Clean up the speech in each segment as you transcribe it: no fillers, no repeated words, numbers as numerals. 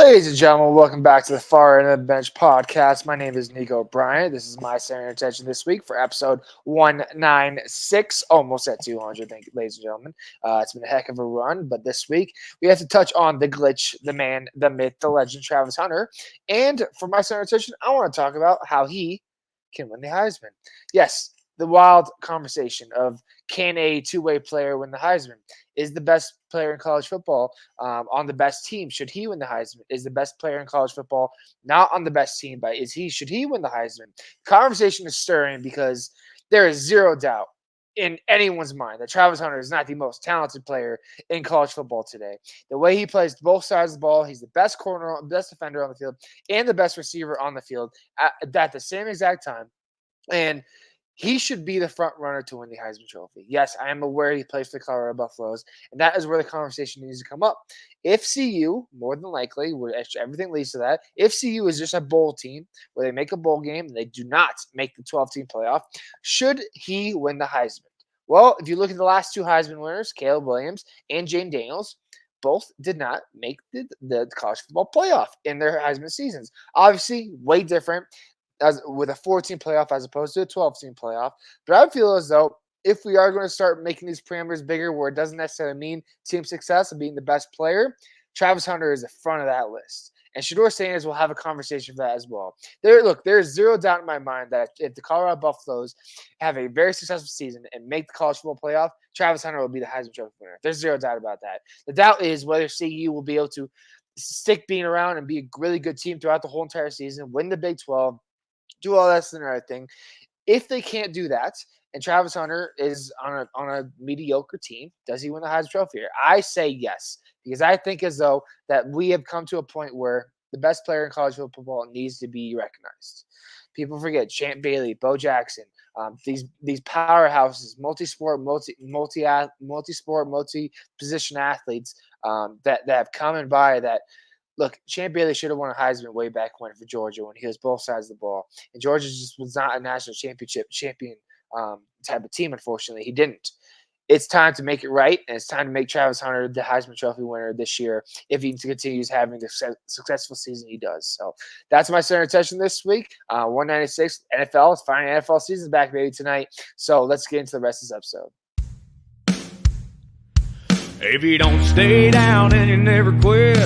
Ladies and gentlemen, welcome back to the Far End of the Bench podcast. My name is Niko Bryant. This is my center attention this week for episode 196, almost at 200. Thank you, ladies and gentlemen. It's been a heck of a run, but this week we have to touch on the glitch, the man, the myth, the legend, Travis Hunter. And for my center attention, I want to talk about how he can win the Heisman. Yes, the wild conversation of can a two-way player win the Heisman? Is the best player in college football on the best team? Should he win the Heisman? Is the best player in college football not on the best team, but should he win the Heisman? Conversation is stirring because there is zero doubt in anyone's mind that Travis Hunter is not the most talented player in college football today. The way he plays both sides of the ball, he's the best corner, best defender on the field, and the best receiver on the field at the same exact time. And he should be the front runner to win the Heisman Trophy. Yes, I am aware he plays for the Colorado Buffaloes, and that is where the conversation needs to come up. If CU, more than likely, everything leads to that, if CU is just a bowl team where they make a bowl game and they do not make the 12-team playoff, should he win the Heisman? Well, if you look at the last two Heisman winners, Caleb Williams and Jane Daniels, both did not make the college football playoff in their Heisman seasons. Obviously, way different with a 14 playoff as opposed to a 12-team playoff. But I feel as though if we are going to start making these parameters bigger where it doesn't necessarily mean team success and being the best player, Travis Hunter is the front of that list. And Shedeur Sanders will have a conversation for that as well. There's zero doubt in my mind that if the Colorado Buffaloes have a very successful season and make the college football playoff, Travis Hunter will be the Heisman Trophy winner. There's zero doubt about that. The doubt is whether CU will be able to stick being around and be a really good team throughout the whole entire season, win the Big 12, do all that and everything. If they can't do that, and Travis Hunter is on a mediocre team, does he win the Heisman Trophy? I say yes, because I think as though that we have come to a point where the best player in college football needs to be recognized. People forget Champ Bailey, Bo Jackson, these powerhouses, multi-sport, multi-position athletes that have come and by that. Look, Champ Bailey should have won a Heisman way back when for Georgia when he was both sides of the ball. And Georgia just was not a national championship champion type of team, unfortunately. He didn't. It's time to make it right, and it's time to make Travis Hunter the Heisman Trophy winner this year if he continues having the successful season he does. So that's my center attention this week. 196 NFL. It's finally NFL season back, baby, tonight. So let's get into the rest of this episode. If you don't stay down and you never quit,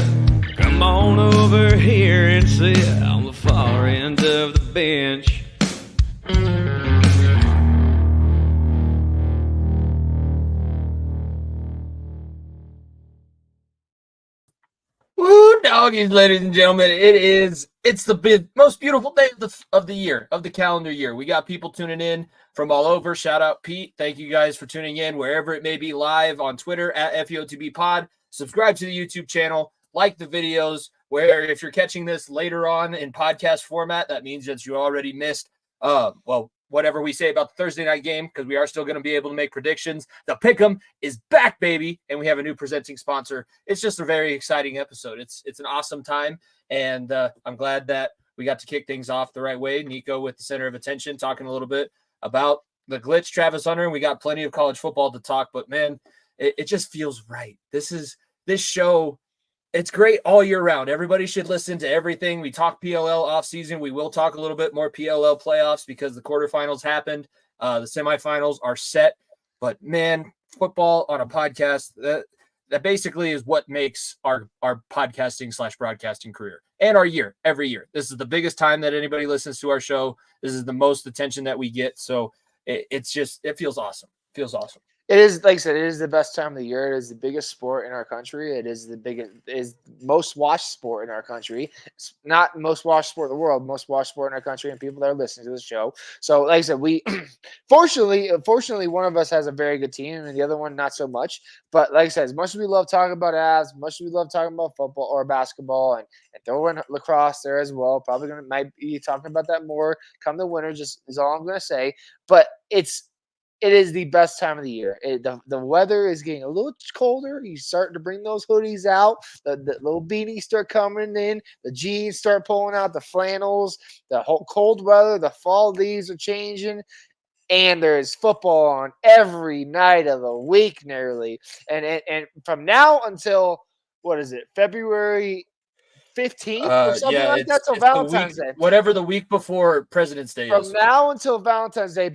come on over here and sit on the far end of the bench. Woo, doggies, ladies and gentlemen. It's the most beautiful day of the year, of the calendar year. We got people tuning in from all over. Shout out Pete. Thank you guys for tuning in wherever it may be, live on Twitter at FEOTB Pod. Subscribe to the YouTube channel. Like the videos, where if you're catching this later on in podcast format, that means that you already missed, whatever we say about the Thursday night game, because we are still going to be able to make predictions. The Pick'em is back, baby, and we have a new presenting sponsor. It's just a very exciting episode. It's an awesome time, and I'm glad that we got to kick things off the right way. Niko with the center of attention, talking a little bit about the glitch, Travis Hunter, and we got plenty of college football to talk, but man, it just feels right. This show. It's great all year round. Everybody should listen to everything. We talk PLL offseason. We will talk a little bit more PLL playoffs because the quarterfinals happened. The semifinals are set. But, man, football on a podcast, that basically is what makes our podcasting/broadcasting career and our year, every year. This is the biggest time that anybody listens to our show. This is the most attention that we get. So it feels awesome. It feels awesome. It is, like I said, it is the best time of the year. It is the biggest sport in our country. It is most watched sport in our country. It's not most watched sport in the world, most watched sport in our country, and people that are listening to the show. So, like I said, we fortunately, one of us has a very good team, and the other one not so much. But like I said, as much as we love talking about as much as we love talking about football or basketball, and throw in lacrosse there as well. Probably might be talking about that more come the winter. Just is all I'm going to say. But it is the best time of the year. The weather is getting a little colder. You starting to bring those hoodies out. The little beanies start coming in. The jeans start pulling out. The flannels. The whole cold weather. The fall leaves are changing. And there's football on every night of the week nearly. And from now until, what is it, February 15th or something like that till it's Valentine's Day. Whatever the week before President's Day From is. now until Valentine's Day,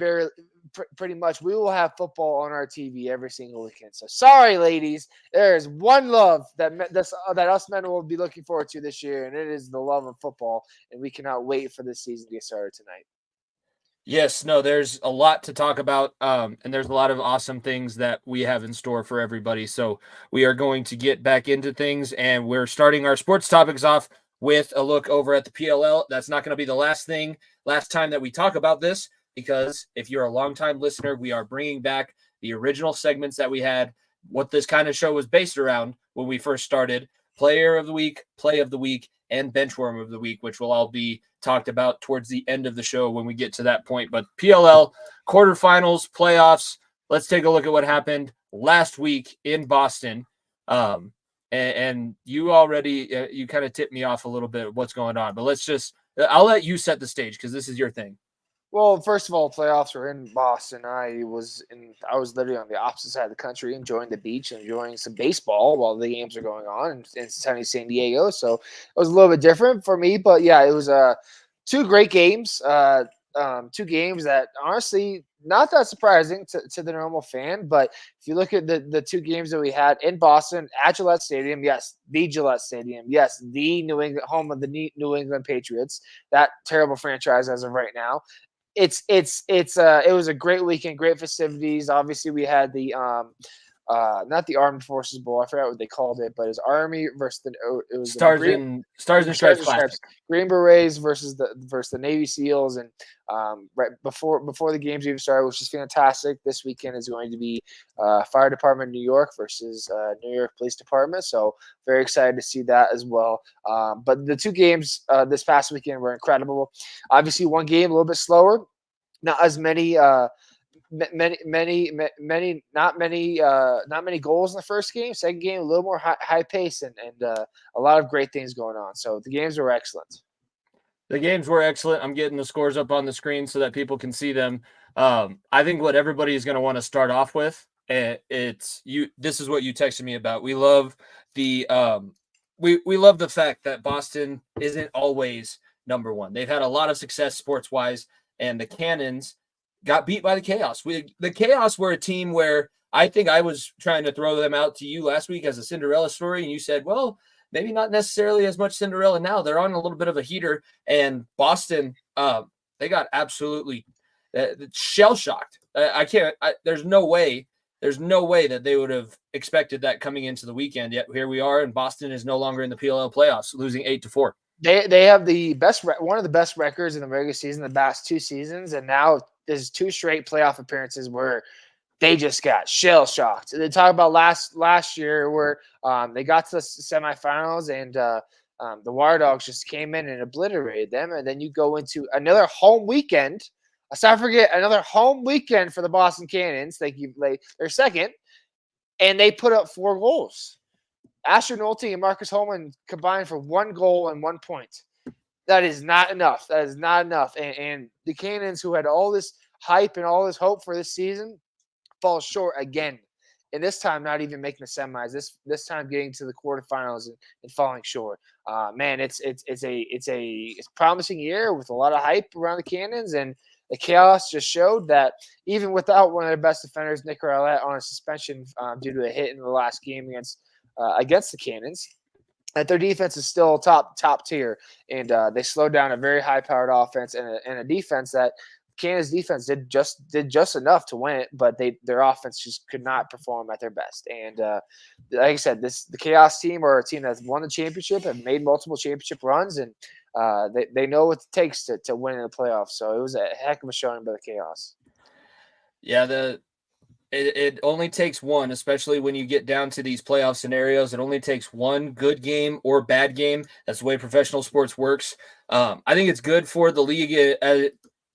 pretty much, we will have football on our TV every single weekend. So sorry, ladies. There is one love that us men will be looking forward to this year, and it is the love of football. And we cannot wait for this season to get started tonight. Yes, no, there's a lot to talk about, and there's a lot of awesome things that we have in store for everybody. So we are going to get back into things, and we're starting our sports topics off with a look over at the PLL. That's not going to be the last time that we talk about this, because if you're a longtime listener, we are bringing back the original segments that we had, what this kind of show was based around when we first started: Player of the Week, Play of the Week, and Benchwarmer of the Week, which will all be talked about towards the end of the show when we get to that point. But PLL quarterfinals, playoffs, let's take a look at what happened last week in Boston. And you already, you kind of tipped me off a little bit of what's going on, but I'll let you set the stage because this is your thing. Well, first of all, playoffs were in Boston. I was literally on the opposite side of the country, enjoying the beach, enjoying some baseball while the games are going on in sunny San Diego. So it was a little bit different for me, but yeah, it was two great games. Two games that honestly not that surprising to the normal fan. But if you look at the two games that we had in Boston at Gillette Stadium, yes, the Gillette Stadium, yes, the New England home of the New England Patriots, that terrible franchise as of right now. It was a great weekend, great festivities. Obviously, we had the not the Armed Forces Bowl. I forgot what they called it, but it was Army versus it was Stars and Stripes Classic. Green Berets versus the Navy SEALs, and right before the games even started, which is fantastic. This weekend is going to be Fire Department New York versus New York Police Department. So very excited to see that as well. But the two games this past weekend were incredible. Obviously, one game a little bit slower, not as many. Not many goals in the first game. Second game, a little more high pace and a lot of great things going on. So the games were excellent. The games were excellent. I'm getting the scores up on the screen so that people can see them. I think what everybody is going to want to start off with, this is what you texted me about. We love the we love the fact that Boston isn't always number one. They've had a lot of success sports wise, and the Cannons got beat by the Chaos. The Chaos were a team where I think I was trying to throw them out to you last week as a Cinderella story, and you said, well, maybe not necessarily as much Cinderella now. They're on a little bit of a heater, and Boston, they got absolutely shell-shocked. There's no way that they would have expected that coming into the weekend, yet here we are, and Boston is no longer in the PLL playoffs, losing 8-4. They have one of the best records in the regular season the past two seasons, and now there's two straight playoff appearances where they just got shell shocked. They talk about last year where they got to the semifinals and the Water Dogs just came in and obliterated them, and then you go into another home weekend. Let's not forget another home weekend for the Boston Cannons. They're second, and they put up 4 goals. Asher Nolte and Marcus Holman combined for 1 goal and 1 point. That is not enough. And the Cannons, who had all this hype and all this hope for this season, fall short again. And this time, not even making the semis. This time, getting to the quarterfinals and falling short. Man, it's a promising year with a lot of hype around the Cannons, and the Chaos just showed that even without one of their best defenders, Niko on a suspension due to a hit in the last game against the Cannons, that their defense is still top tier, and they slowed down a very high-powered offense and a defense that Cannons defense did just enough to win it, but their offense just could not perform at their best. And like I said, the Chaos team are a team that's won the championship, have made multiple championship runs, and they know what it takes to win in the playoffs. So it was a heck of a showing by the Chaos. Yeah, it only takes one, especially when you get down to these playoff scenarios. It only takes one good game or bad game. That's the way professional sports works. I think it's good for the league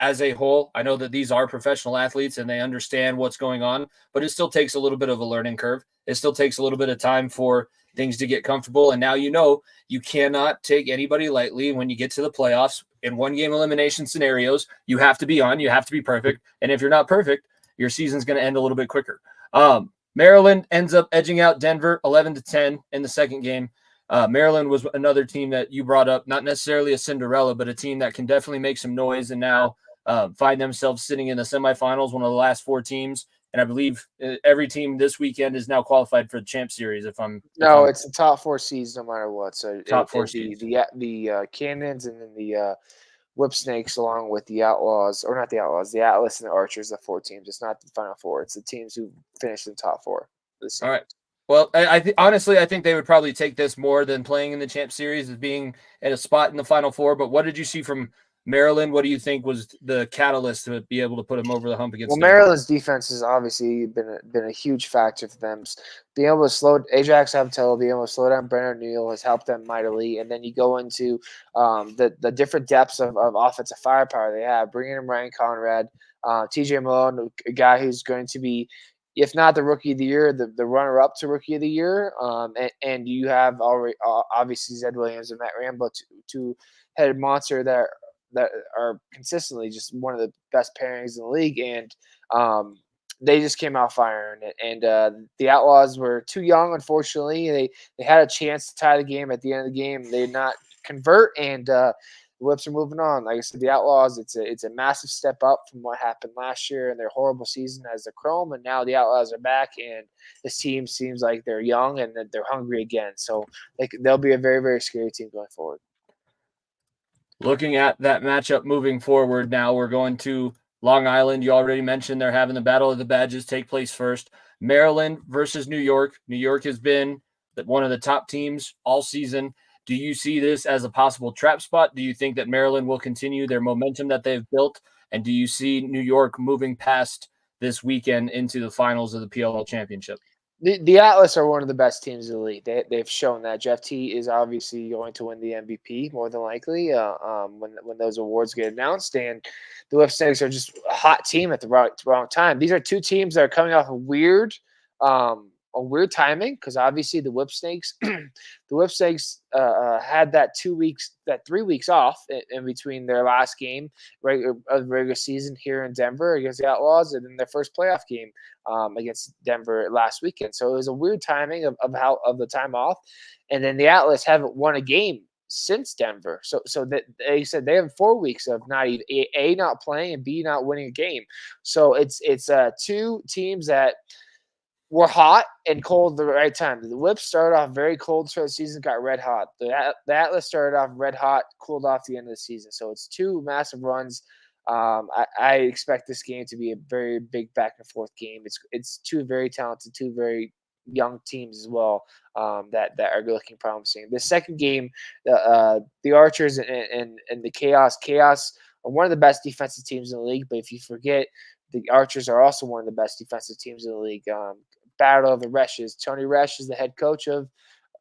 as a whole. I know that these are professional athletes and they understand what's going on, but it still takes a little bit of a learning curve. It still takes a little bit of time for things to get comfortable. And now you cannot take anybody lightly when you get to the playoffs. In one-game elimination scenarios, you have to be on. You have to be perfect. And if you're not perfect, your season's going to end a little bit quicker. Maryland ends up edging out Denver 11-10 in the second game. Maryland was another team that you brought up, not necessarily a Cinderella, but a team that can definitely make some noise and now find themselves sitting in the semifinals, one of the last 4 teams. And I believe every team this weekend is now qualified for the Champ Series. If I'm it's the top 4 seeds no matter what. So top 4 seeds, the Cannons and then the Whip Snakes along with the Outlaws, or not the Outlaws, the Atlas and the Archers, the 4 teams. It's not the Final 4. It's the teams who finished in the top 4. All right. Well, honestly, I think they would probably take this more than playing in the Champ Series as being at a spot in the Final 4. But what did you see from Maryland? What do you think was the catalyst to be able to put them over the hump against? Well, Maryland's defense has obviously been a huge factor for them. Being able to slow Ajax Abtello, being able to slow down Brenner Neal has helped them mightily. And then you go into the different depths of offensive firepower they have, bringing in Ryan Conrad, TJ Malone, a guy who's going to be, if not the Rookie of the Year, the runner-up to Rookie of the Year. And you have already obviously Zed Williams and Matt Rambo, two-headed monster that are consistently just one of the best pairings in the league, and they just came out firing. And the Outlaws were too young, unfortunately. They had a chance to tie the game at the end of the game. They did not convert, and the Whips are moving on. Like I said, the Outlaws, it's a massive step up from what happened last year and their horrible season as the Chrome, and now the Outlaws are back, and this team seems like they're young and that they're hungry again. So they'll be a very, very scary team going forward. Looking at that matchup moving forward, now we're going to Long Island. You already mentioned they're having the Battle of the Badges take place first. Maryland versus New York. New York has been one of the top teams all season. Do you see this as a possible trap spot? Do you think that Maryland will continue their momentum that they've built? And do you see New York moving past this weekend into the finals of the PLL Championship? The Atlas are one of the best teams in the league. They've shown that. Jeff T is obviously going to win the MVP more than likely when those awards get announced. And the Whip Snakes are just a hot team at the wrong time. These are 2 teams that are coming off a weird timing, because obviously the Whip Snakes had that 3 weeks off in between their last game of the regular season here in Denver against the Outlaws, and then their first playoff game against Denver last weekend. So it was a weird timing of the time off. And then the Atlas haven't won a game since Denver. So that they said they have 4 weeks of not even A, not playing, and B, not winning a game. So it's 2 teams that were hot and cold at the right time. The Whips started off very cold throughout the season, got red hot. The Atlas started off red hot, cooled off the end of the season. So it's 2 massive runs. I expect this game to be a very big back and forth game. It's 2 very talented, 2 very young teams as well that are looking promising. The second game, the Archers and the Chaos are one of the best defensive teams in the league. But if you forget, the Archers are also one of the best defensive teams in the league. Battle of the Reshes. Tony Resch is the head coach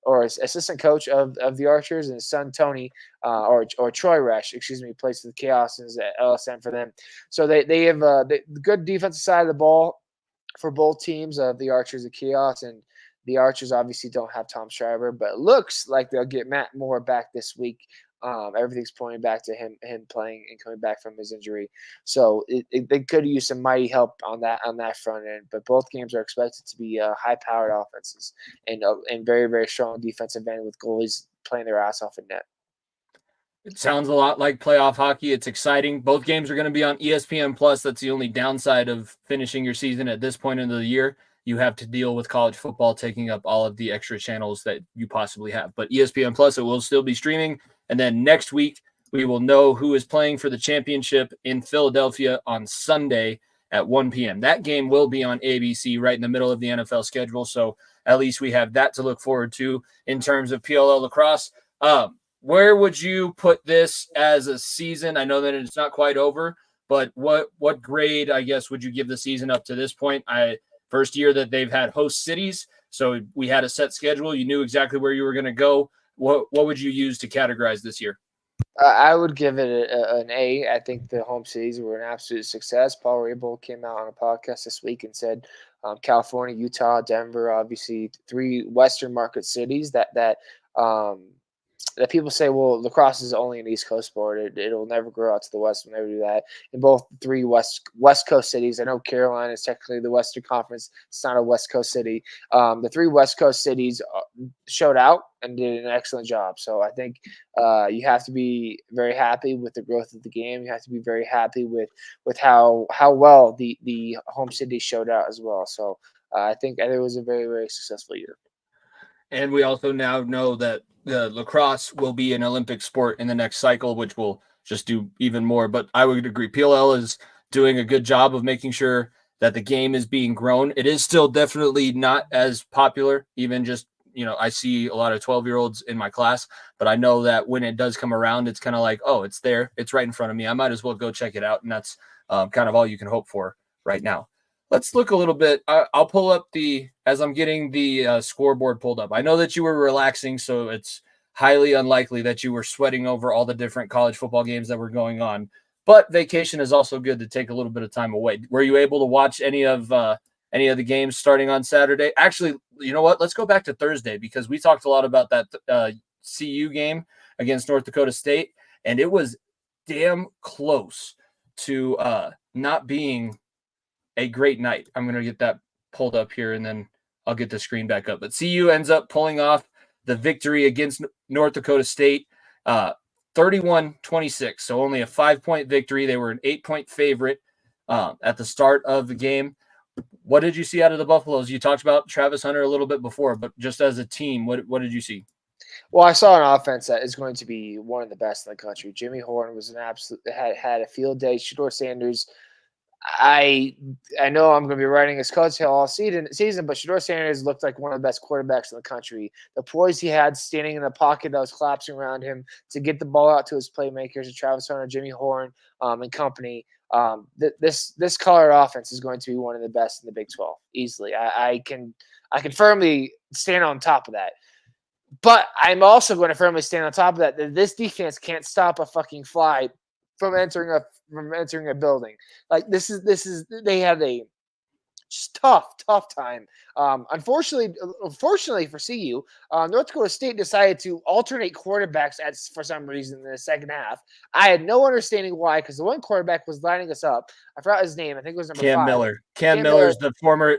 or assistant coach of the Archers, and his son Tony or Troy Resch, plays for the Chaos and is at LSM for them. So they have the good defensive side of the ball for both teams, the Archers and Chaos, and the Archers obviously don't have Tom Schreiber, but it looks like they'll get Matt Moore back this week. Everything's pointing back to him playing and coming back from his injury. So they could use some mighty help on that front end. But both games are expected to be high-powered offenses and very, very strong defensive end with goalies playing their ass off in net. It sounds a lot like playoff hockey. It's exciting. Both games are going to be on ESPN Plus. That's the only downside of finishing your season at this point into the year. You have to deal with college football taking up all of the extra channels that you possibly have. But ESPN Plus, it will still be streaming. And then next week, we will know who is playing for the championship in Philadelphia on Sunday at 1 p.m. That game will be on ABC right in the middle of the NFL schedule. So at least we have that to look forward to in terms of PLL lacrosse. Where would you put this as a season? I know that it's not quite over, but what grade, I guess, would you give the season up to this point? First year that they've had host cities, so we had a set schedule. You knew exactly where you were going to go. What would you use to categorize this year? I would give it an A. I think the home cities were an absolute success. Paul Rabel came out on a podcast this week and said California, Utah, Denver, obviously 3 Western market cities that that people say, well, lacrosse is only an East Coast sport. It'll never grow out to the West. We'll never do that. In both three West Coast cities, I know Carolina is technically the Western Conference. It's not a West Coast city. The three West Coast cities showed out and did an excellent job. So I think you have to be very happy with the growth of the game. You have to be very happy with how well the home city showed out as well. So I think it was a very, very successful year. And we also now know that the lacrosse will be an Olympic sport in the next cycle, which will just do even more. But I would agree, PLL is doing a good job of making sure that the game is being grown. It is still definitely not as popular, even just, I see a lot of 12-year-olds in my class, but I know that when it does come around, it's kind of like, oh, it's there. It's right in front of me. I might as well go check it out. And that's kind of all you can hope for right now. Let's look a little bit. I'll pull up as I'm getting the scoreboard pulled up. I know that you were relaxing, so it's highly unlikely that you were sweating over all the different college football games that were going on. But vacation is also good to take a little bit of time away. Were you able to watch any of the games starting on Saturday? Actually, you know what? Let's go back to Thursday because we talked a lot about that CU game against North Dakota State, and it was damn close to not being a great night. I'm going to get that pulled up here and then I'll get the screen back up. But CU ends up pulling off the victory against North Dakota State, 31-26. So only a 5-point victory. They were an 8-point favorite at the start of the game. What did you see out of the Buffaloes? You talked about Travis Hunter a little bit before, but just as a team, what did you see? Well, I saw an offense that is going to be one of the best in the country. Jimmy Horn was an absolute had a field day. Shedeur Sanders, I know I'm going to be writing his coattail all season, but Shedeur Sanders looked like one of the best quarterbacks in the country. The poise he had standing in the pocket that was collapsing around him to get the ball out to his playmakers, Travis Hunter, Jimmy Horn, and company. This color offense is going to be one of the best in the Big 12 easily. I can firmly stand on top of that. But I'm also going to firmly stand on top of that this defense can't stop a fucking fly from entering a building. Like this is they had a just tough time. Unfortunately for CU, North Dakota State decided to alternate quarterbacks for some reason in the second half. I had no understanding why, because the one quarterback was lining us up. I forgot his name. I think it was number Cam 5. Miller. Cam Miller's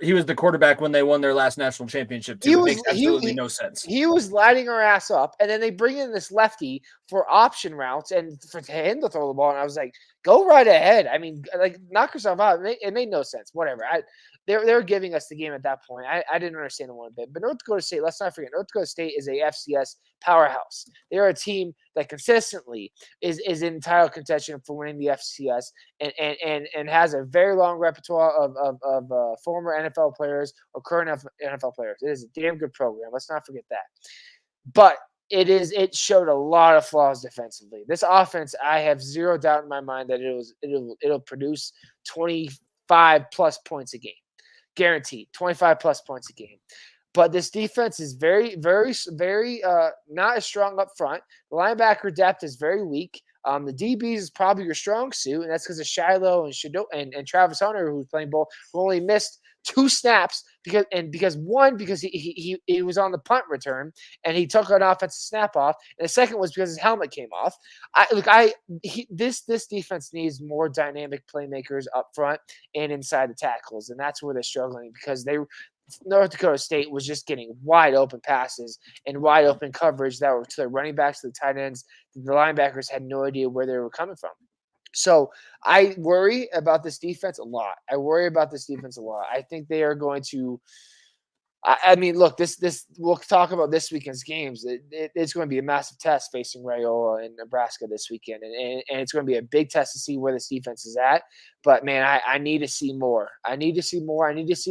he was the quarterback when they won their last national championship too. It makes absolutely no sense. He was lighting our ass up, and then they bring in this lefty for option routes and for him to throw the ball. And I was like, go right ahead. I mean, like, knock yourself out. It made no sense. Whatever. They were giving us the game at that point. I didn't understand it one bit. But North Dakota State, let's not forget, North Dakota State is a FCS powerhouse. They're a team that consistently is in title contention for winning the FCS and has a very long repertoire of former NFL players or current NFL players. It is a damn good program. Let's not forget that. But it showed a lot of flaws defensively. This offense, I have zero doubt in my mind that it'll produce 25 plus points a game. Guaranteed 25 plus points a game. But this defense is very, very, very not as strong up front. The linebacker depth is very weak. The DBs is probably your strong suit, and that's because of Shiloh and Travis Hunter, who's playing both, who only missed 2 snaps because he was on the punt return and he took an offensive snap off, and the second was because his helmet came off. This defense needs more dynamic playmakers up front and inside the tackles, and that's where they're struggling because North Dakota State was just getting wide open passes and wide open coverage that were to the running backs, to the tight ends. The linebackers had no idea where they were coming from. So I worry about this defense a lot. I think they are going to I mean, look, this we'll talk about this weekend's games. It's going to be a massive test facing Rayola and Nebraska this weekend, and it's going to be a big test to see where this defense is at. But man, I need to see more. I need to see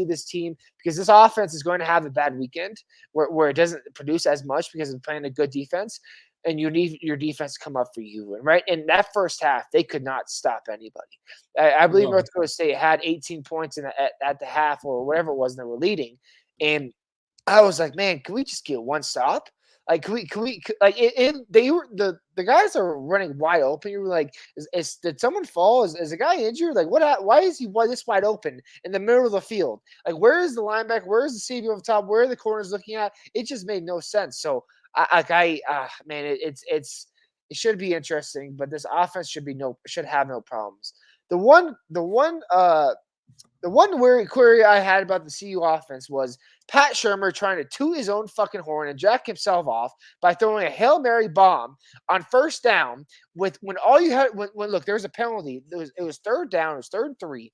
this team, because this offense is going to have a bad weekend where it doesn't produce as much because of playing a good defense, and you need your defense to come up for you. And right in that first half, they could not stop anybody. I believe North Dakota State had 18 points at the half or whatever it was, and they were leading. And I was like, man, can we just get one stop? Like, can we they were the guys are running wide open. You were like, did someone fall? Is a guy injured? Like, why is he this wide open in the middle of the field? Like, where is the linebacker? Where is the safety over the top? Where are the corners looking at? It just made no sense. So Man, it should be interesting, but this offense should have no problems. The one query I had about the CU offense was Pat Shurmur trying to toot his own fucking horn and jack himself off by throwing a Hail Mary bomb on first down when all you had when look, there was a penalty. It was third down, it was 3rd and 3.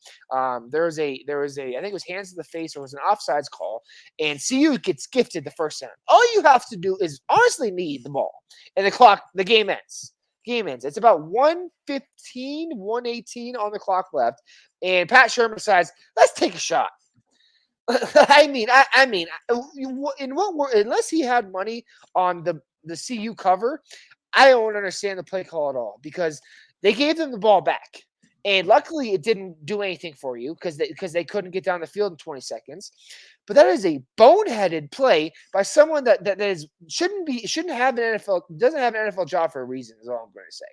There was a I think it was hands to the face or it was an offsides call, and CU gets gifted the first down. All you have to do is honestly need the ball, and the game ends. It's about 1:15, 1:18 on the clock left, and Pat Shurmur decides, let's take a shot. Unless he had money on the CU cover, I don't understand the play call at all because they gave them the ball back. And luckily, it didn't do anything for you because they couldn't get down the field in 20 seconds. But that is a boneheaded play by someone that shouldn't have an NFL, doesn't have an NFL job for a reason, is all I'm going to say.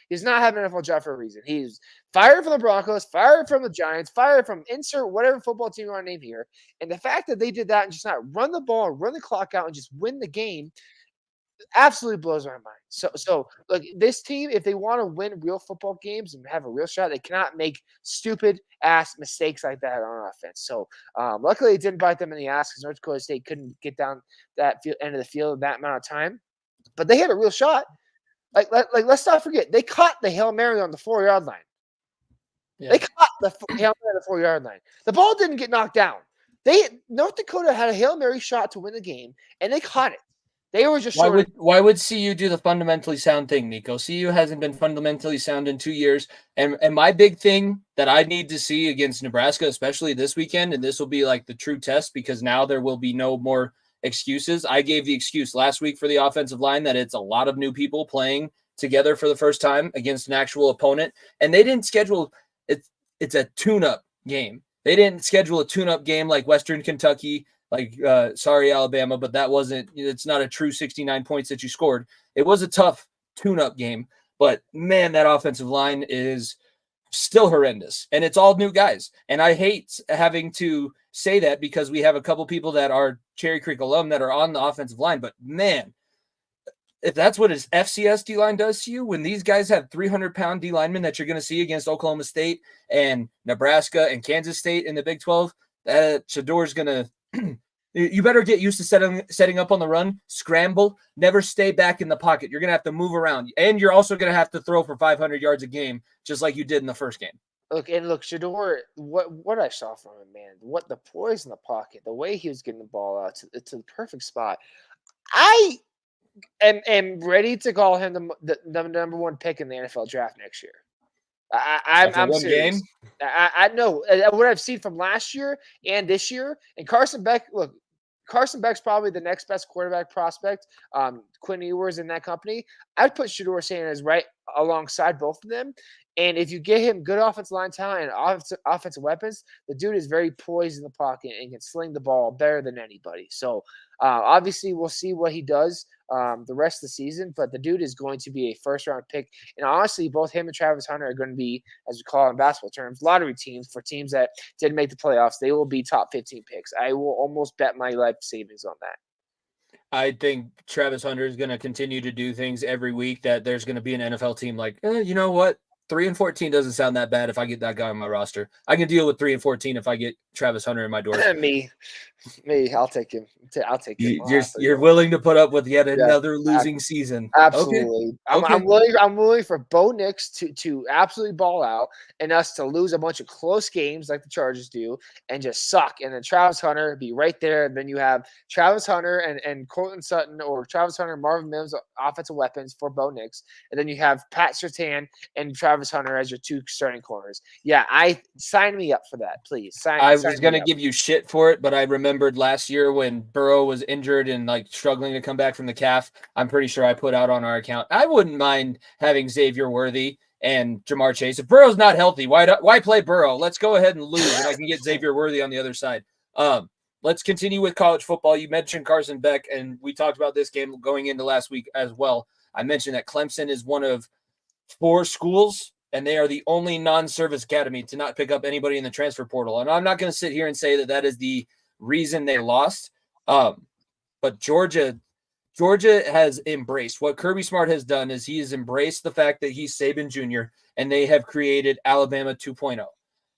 He does not have an NFL job for a reason. He's fired from the Broncos, fired from the Giants, fired from insert whatever football team you want to name here. And the fact that they did that and just not run the ball, run the clock out, and just win the game absolutely blows my mind. So look, this team, if they want to win real football games and have a real shot, they cannot make stupid ass mistakes like that on offense. So luckily it didn't bite them in the ass because North Dakota State couldn't get down that end of the field in that amount of time. But they had a real shot. Like let's not forget, they caught the Hail Mary on the 4-yard line. Yeah. They caught the Hail Mary on the 4-yard line. The ball didn't get knocked down. North Dakota had a Hail Mary shot to win the game, and they caught it. They were just why would CU do the fundamentally sound thing, Niko? CU hasn't been fundamentally sound in 2 years. And my big thing that I need to see against Nebraska, especially this weekend, and this will be like the true test because now there will be no more excuses. I gave the excuse last week for the offensive line that it's a lot of new people playing together for the first time against an actual opponent. And they didn't schedule it. It's a tune-up game. They didn't schedule a tune-up game like Western Kentucky, sorry, Alabama, but it's not a true 69 points that you scored. It was a tough tune-up game, but man, that offensive line is still horrendous, and it's all new guys. And I hate having to say that because we have a couple people that are Cherry Creek alum that are on the offensive line, but man, if that's what his FCS D-line does to you, when these guys have 300-pound D-linemen that you're going to see against Oklahoma State and Nebraska and Kansas State in the Big 12, that Shador's going to you better get used to setting up on the run, scramble, never stay back in the pocket. You're going to have to move around, and you're also going to have to throw for 500 yards a game, just like you did in the first game. Look, Shador, what I saw from him, man, what the poise in the pocket, the way he was getting the ball out to the perfect spot. I am ready to call him the number 1 pick in the NFL draft next year. I'm serious. I know what I've seen from last year and this year. And Carson Beck's probably the next best quarterback prospect. Quinn Ewers in that company. I'd put Shador Sanders right alongside both of them. And if you get him good offensive line talent and offensive weapons, the dude is very poised in the pocket and can sling the ball better than anybody. So obviously we'll see what he does the rest of the season, but the dude is going to be a first-round pick. And honestly, both him and Travis Hunter are going to be, as we call it in basketball terms, lottery teams for teams that didn't make the playoffs. They will be top 15 picks. I will almost bet my life savings on that. I think Travis Hunter is going to continue to do things every week that there's going to be an NFL team like, you know what? 3-14 doesn't sound that bad if I get that guy on my roster. I can deal with 3-14 if I get Travis Hunter in my door. Me, I'll take him. I'll take him. You're willing to put up with yet another losing season. Absolutely. Okay. I'm willing for Bo Nix to absolutely ball out and us to lose a bunch of close games like the Chargers do and just suck. And then Travis Hunter be right there. And then you have Travis Hunter and Cortland Sutton or Travis Hunter and Marvin Mims offensive weapons for Bo Nix. And then you have Pat Surtain and Travis Hunter as your 2 starting corners. Yeah, sign me up for that, please. I was going to give you shit for it, but I remembered last year when Burrow was injured and struggling to come back from the calf. I'm pretty sure I put out on our account. I wouldn't mind having Xavier Worthy and Jamar Chase. If Burrow's not healthy, why play Burrow? Let's go ahead and lose, and I can get Xavier Worthy on the other side. Let's continue with college football. You mentioned Carson Beck, and we talked about this game going into last week as well. I mentioned that Clemson is one of 4 schools, and they are the only non-service academy to not pick up anybody in the transfer portal. And I'm not going to sit here and say that is the reason they lost. But Georgia Georgia has embraced what Kirby Smart has done is he has embraced the fact that he's Saban Jr. and they have created Alabama 2.0.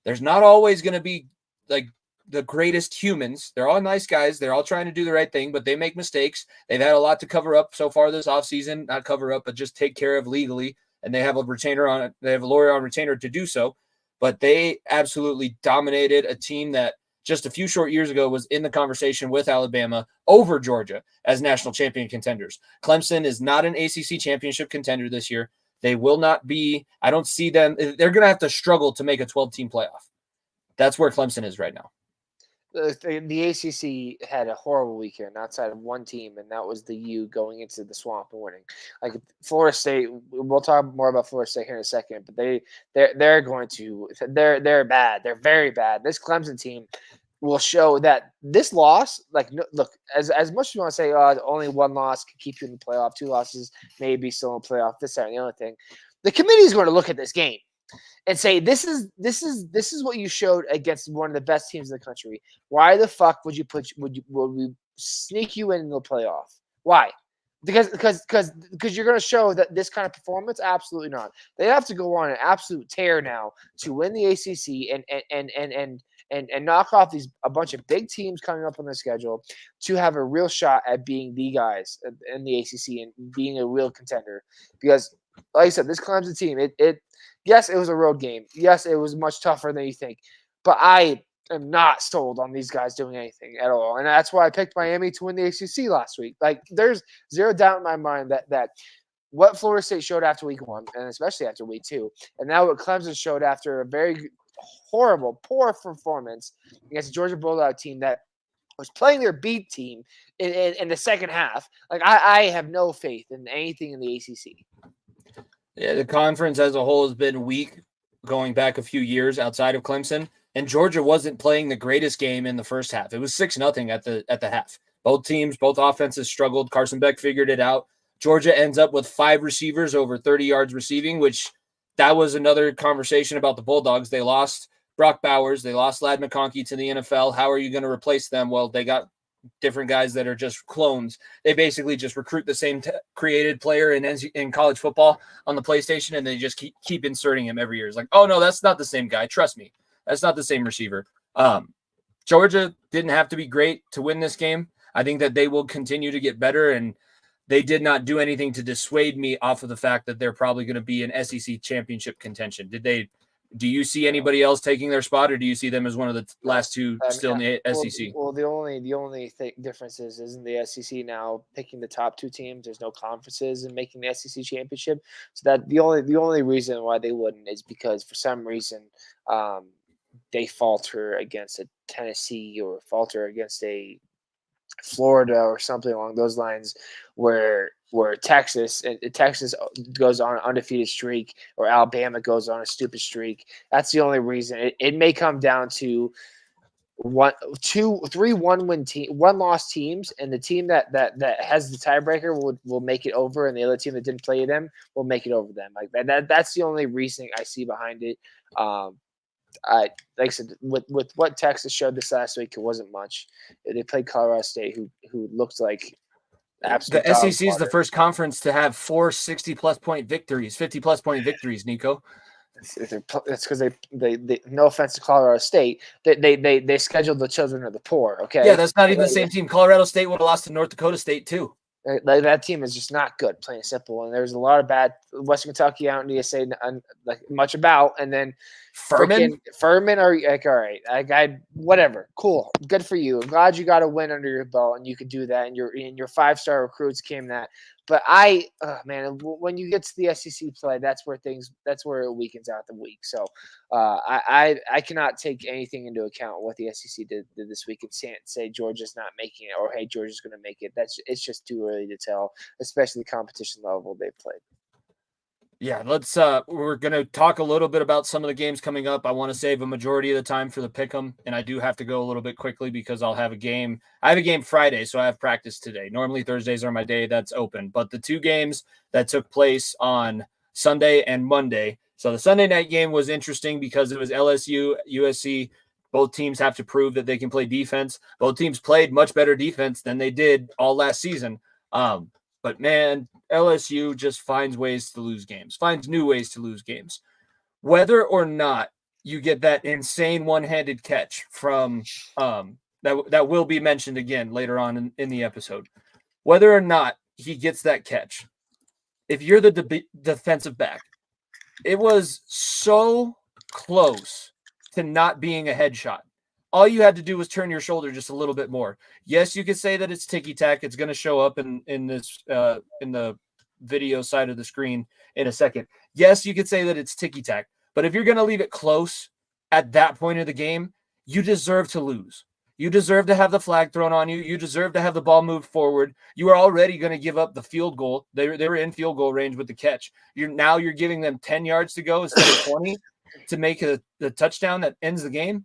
There's not always going to be like the greatest humans. They're all nice guys. They're all trying to do the right thing, but they make mistakes. They've had a lot to cover up so far this offseason, not cover up, but just take care of legally. And they have a retainer on it. They have a lawyer on retainer to do so. But they absolutely dominated a team that just a few short years ago was in the conversation with Alabama over Georgia as national champion contenders. Clemson is not an ACC championship contender this year. They will not be. I don't see them. They're going to have to struggle to make a 12-team playoff. That's where Clemson is right now. The ACC had a horrible weekend outside of one team, and that was the U going into the swamp and winning. Like Florida State, we'll talk more about Florida State here in a second, but they're bad. They're very bad. This Clemson team will show that this loss, look, as much as you want to say, only one loss can keep you in the playoff, 2 losses maybe still in the playoff, this, that, and the other thing. The committee is going to look at this game and say, this is what you showed against one of the best teams in the country. Why the fuck would we sneak you in the playoff? Why? Because you're going to show that this kind of performance? Absolutely not. They have to go on an absolute tear now to win the ACC and knock off a bunch of big teams coming up on the schedule to have a real shot at being the guys in the ACC and being a real contender. Because, like I said, this Clemson team, yes, it was a road game. Yes, it was much tougher than you think. But I am not sold on these guys doing anything at all. And that's why I picked Miami to win the ACC last week. Like, there's zero doubt in my mind that what Florida State showed after week 1, and especially after week 2, and now what Clemson showed after a very poor performance against a Georgia Bulldog team that was playing their beat team in the second half. Like, I have no faith in anything in the ACC. Yeah, the conference as a whole has been weak going back a few years outside of Clemson, and Georgia wasn't playing the greatest game in the first half. It was 6-0 at the half. Both offenses struggled. Carson Beck figured it out. Georgia ends up with 5 receivers over 30 yards receiving, which that was another conversation about the Bulldogs. They lost Brock Bowers. They lost Ladd McConkey to the NFL. How are you going to replace them? Well, they got different guys that are just clones. They basically just recruit the same created player in college football on the PlayStation, and they just keep inserting him every year. It's like, oh, no, that's not the same guy. Trust me. That's not the same receiver. Georgia didn't have to be great to win this game. I think that they will continue to get better, and they did not do anything to dissuade me off of the fact that they're probably going to be in SEC championship contention. Do you see anybody else taking their spot, or do you see them as one of the last two still in the SEC? Well, the only difference isn't the SEC now picking the top 2 teams. There's no conferences in making the SEC championship, so that the only reason why they wouldn't is because for some reason they falter against a Tennessee or falter against a Florida or something along those lines, where Texas goes on an undefeated streak or Alabama goes on a stupid streak. That's the only reason. It may come down to 1, 2, 3 one-loss teams, and the team that has the tiebreaker will make it over, and the other team that didn't play them will make it over them. Like that's the only reason I see behind it. Like I said, with what Texas showed this last week, it wasn't much. They played Colorado State, who looked like absolute. The SEC is the first conference to have 4 60-plus point victories, 50-plus point victories. Niko, it's because they no offense to Colorado State, they scheduled the children of the poor. Okay, yeah, that's not even the same team. Colorado State would have lost to North Dakota State too. Like, that team is just not good, plain and simple. And there's a lot of bad Western Kentucky. I don't need to say like much about. And then Furman are like, all right, whatever, cool, good for you. I'm glad you got a win under your belt and you could do that. And your 5-star recruits came that. But when you get to the SEC play, that's where it weakens out the week. So I cannot take anything into account what the SEC did this week and say Georgia's not making it or hey, Georgia's going to make it. It's just too early to tell, especially the competition level they played. Yeah, we're going to talk a little bit about some of the games coming up. I want to save a majority of the time for the pick'em, and I do have to go a little bit quickly because I'll have a game. I have a game Friday, so I have practice today. Normally Thursdays are my day that's open, but the 2 games that took place on Sunday and Monday. So the Sunday night game was interesting because it was LSU, USC. Both teams have to prove that they can play defense. Both teams played much better defense than they did all last season. But man, LSU just finds ways to lose games, finds new ways to lose games. Whether or not you get that insane one-handed catch from that will be mentioned again later on in the episode, whether or not he gets that catch, if you're the defensive back, it was so close to not being a headshot. All you had to do was turn your shoulder just a little bit more. Yes, you could say that it's ticky-tack. It's going to show up in the video side of the screen in a second. Yes, you could say that it's ticky-tack. But if you're going to leave it close at that point of the game, you deserve to lose. You deserve to have the flag thrown on you. You deserve to have the ball moved forward. You are already going to give up the field goal. They were in field goal range with the catch. You're giving them 10 yards to go instead of 20 to make the touchdown that ends the game.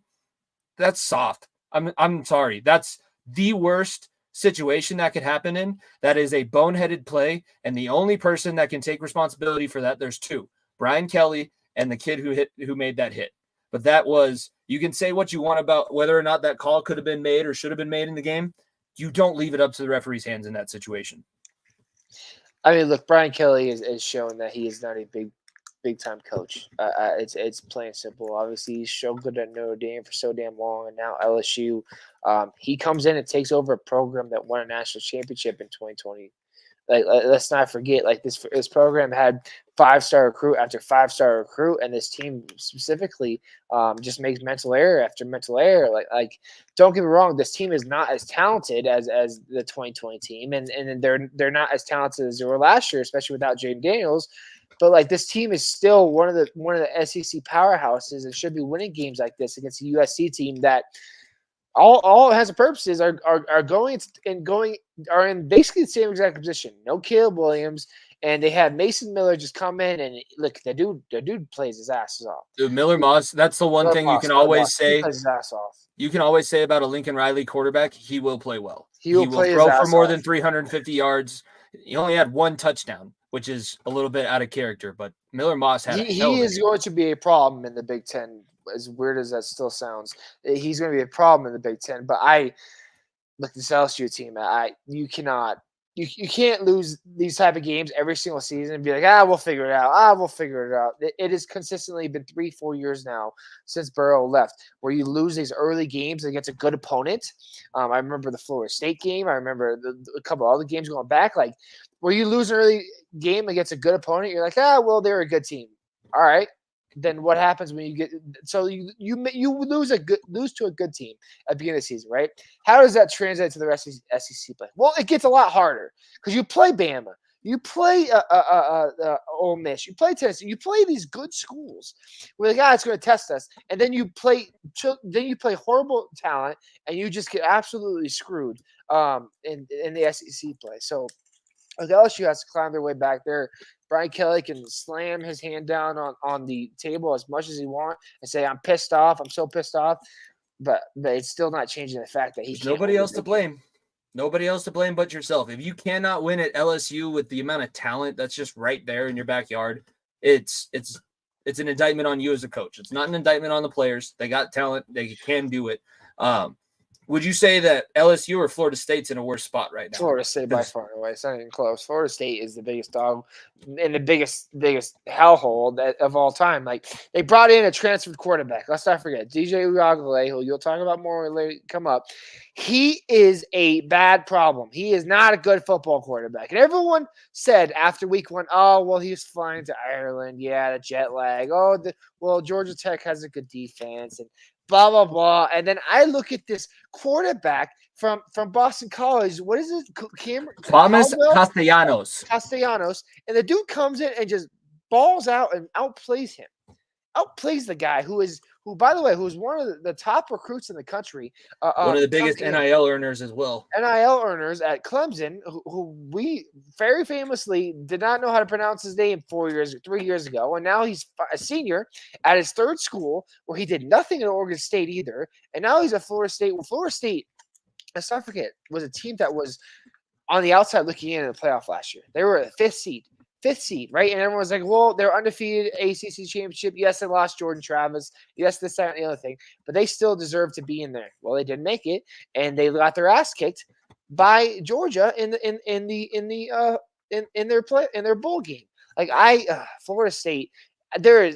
That's soft. I'm sorry. That's the worst situation that could happen in. That is a boneheaded play, and the only person that can take responsibility for that, there's two: Brian Kelly and the kid who made that hit. But that was, you can say what you want about whether or not that call could have been made or should have been made in the game. You don't leave it up to the referee's hands in that situation. I mean, look, Brian Kelly is showing that he is not a big time coach. It's plain and simple. Obviously, he's so good at Notre Dame for so damn long, and now LSU. He comes in and takes over a program that won a national championship in 2020. Let's not forget, this program had 5-star recruit after 5-star recruit, and this team specifically just makes mental error after mental error. Don't get me wrong, this team is not as talented as the 2020 team, and they're not as talented as they were last year, especially without Jaden Daniels. But this team is still one of the SEC powerhouses and should be winning games like this against a USC team that all it has a purposes are in basically the same exact position. No Caleb Williams, and they have Mason Miller just come in and look, the dude plays his asses off. Dude, Miller Moss, that's the one thing you can always say. He plays his ass off. You can always say about a Lincoln Riley quarterback, he will play well. He will play throw his for more ass than off. 350 yards. He only had one touchdown, which is a little bit out of character, but Miller Moss had he is going to be a problem in the Big Ten. As weird as that still sounds, he's going to be a problem in the Big Ten. But this LSU team, you can't lose these type of games every single season and be like, we'll figure it out. We'll figure it out. It has consistently been 3-4 years now since Burrow left, where you lose these early games against a good opponent. I remember the Florida State game. I remember a couple other games going back, where you lose an early game against a good opponent. You're like, well, they're a good team. All right. Then what happens when you get you lose to a good team at the beginning of the season, right? How does that translate to the rest of the SEC play? Well, it gets a lot harder because you play Bama, you play Ole Miss, you play Tennessee, you play these good schools where it's going to test us, and then you play horrible talent, and you just get absolutely screwed in the SEC play. So LSU has to climb their way back there. Brian Kelly can slam his hand down on the table as much as he wants and say, I'm pissed off. I'm so pissed off. But it's still not changing the fact that There's nobody else to blame. Nobody else to blame but yourself. If you cannot win at LSU with the amount of talent that's just right there in your backyard, it's an indictment on you as a coach. It's not an indictment on the players. They got talent. They can do it. Would you say that LSU or Florida State's in a worse spot right now? Florida State by far and away. It's not even close. Florida State is the biggest dog and the biggest hellhole of all time. They brought in a transferred quarterback. Let's not forget DJ Uiagalelei, who you'll talk about more when they come up. He is a bad problem. He is not a good football quarterback. And everyone said after week 1, he was flying to Ireland. Yeah, the jet lag. Georgia Tech has a good defense and blah, blah, blah. And then I look at this quarterback from Boston College. What is it? Thomas Castellanos. And the dude comes in and just balls out and outplays him. Outplays the guy who, by the way, who's one of the top recruits in the country. One of the biggest NIL earners as well. NIL earners at Clemson, who we very famously did not know how to pronounce his name 3 years ago. And now he's a senior at his third school where he did nothing at Oregon State either. And now he's at Florida State. Well, Florida State, let's not forget, was a team that was on the outside looking in the playoff last year. They were a fifth seed, right? And everyone's like, well, they're undefeated ACC championship. Yes, they lost Jordan Travis. Yes, this, that, and the other thing. But they still deserve to be in there. Well, they didn't make it, and they got their ass kicked by Georgia in their bowl game. Like Florida State, their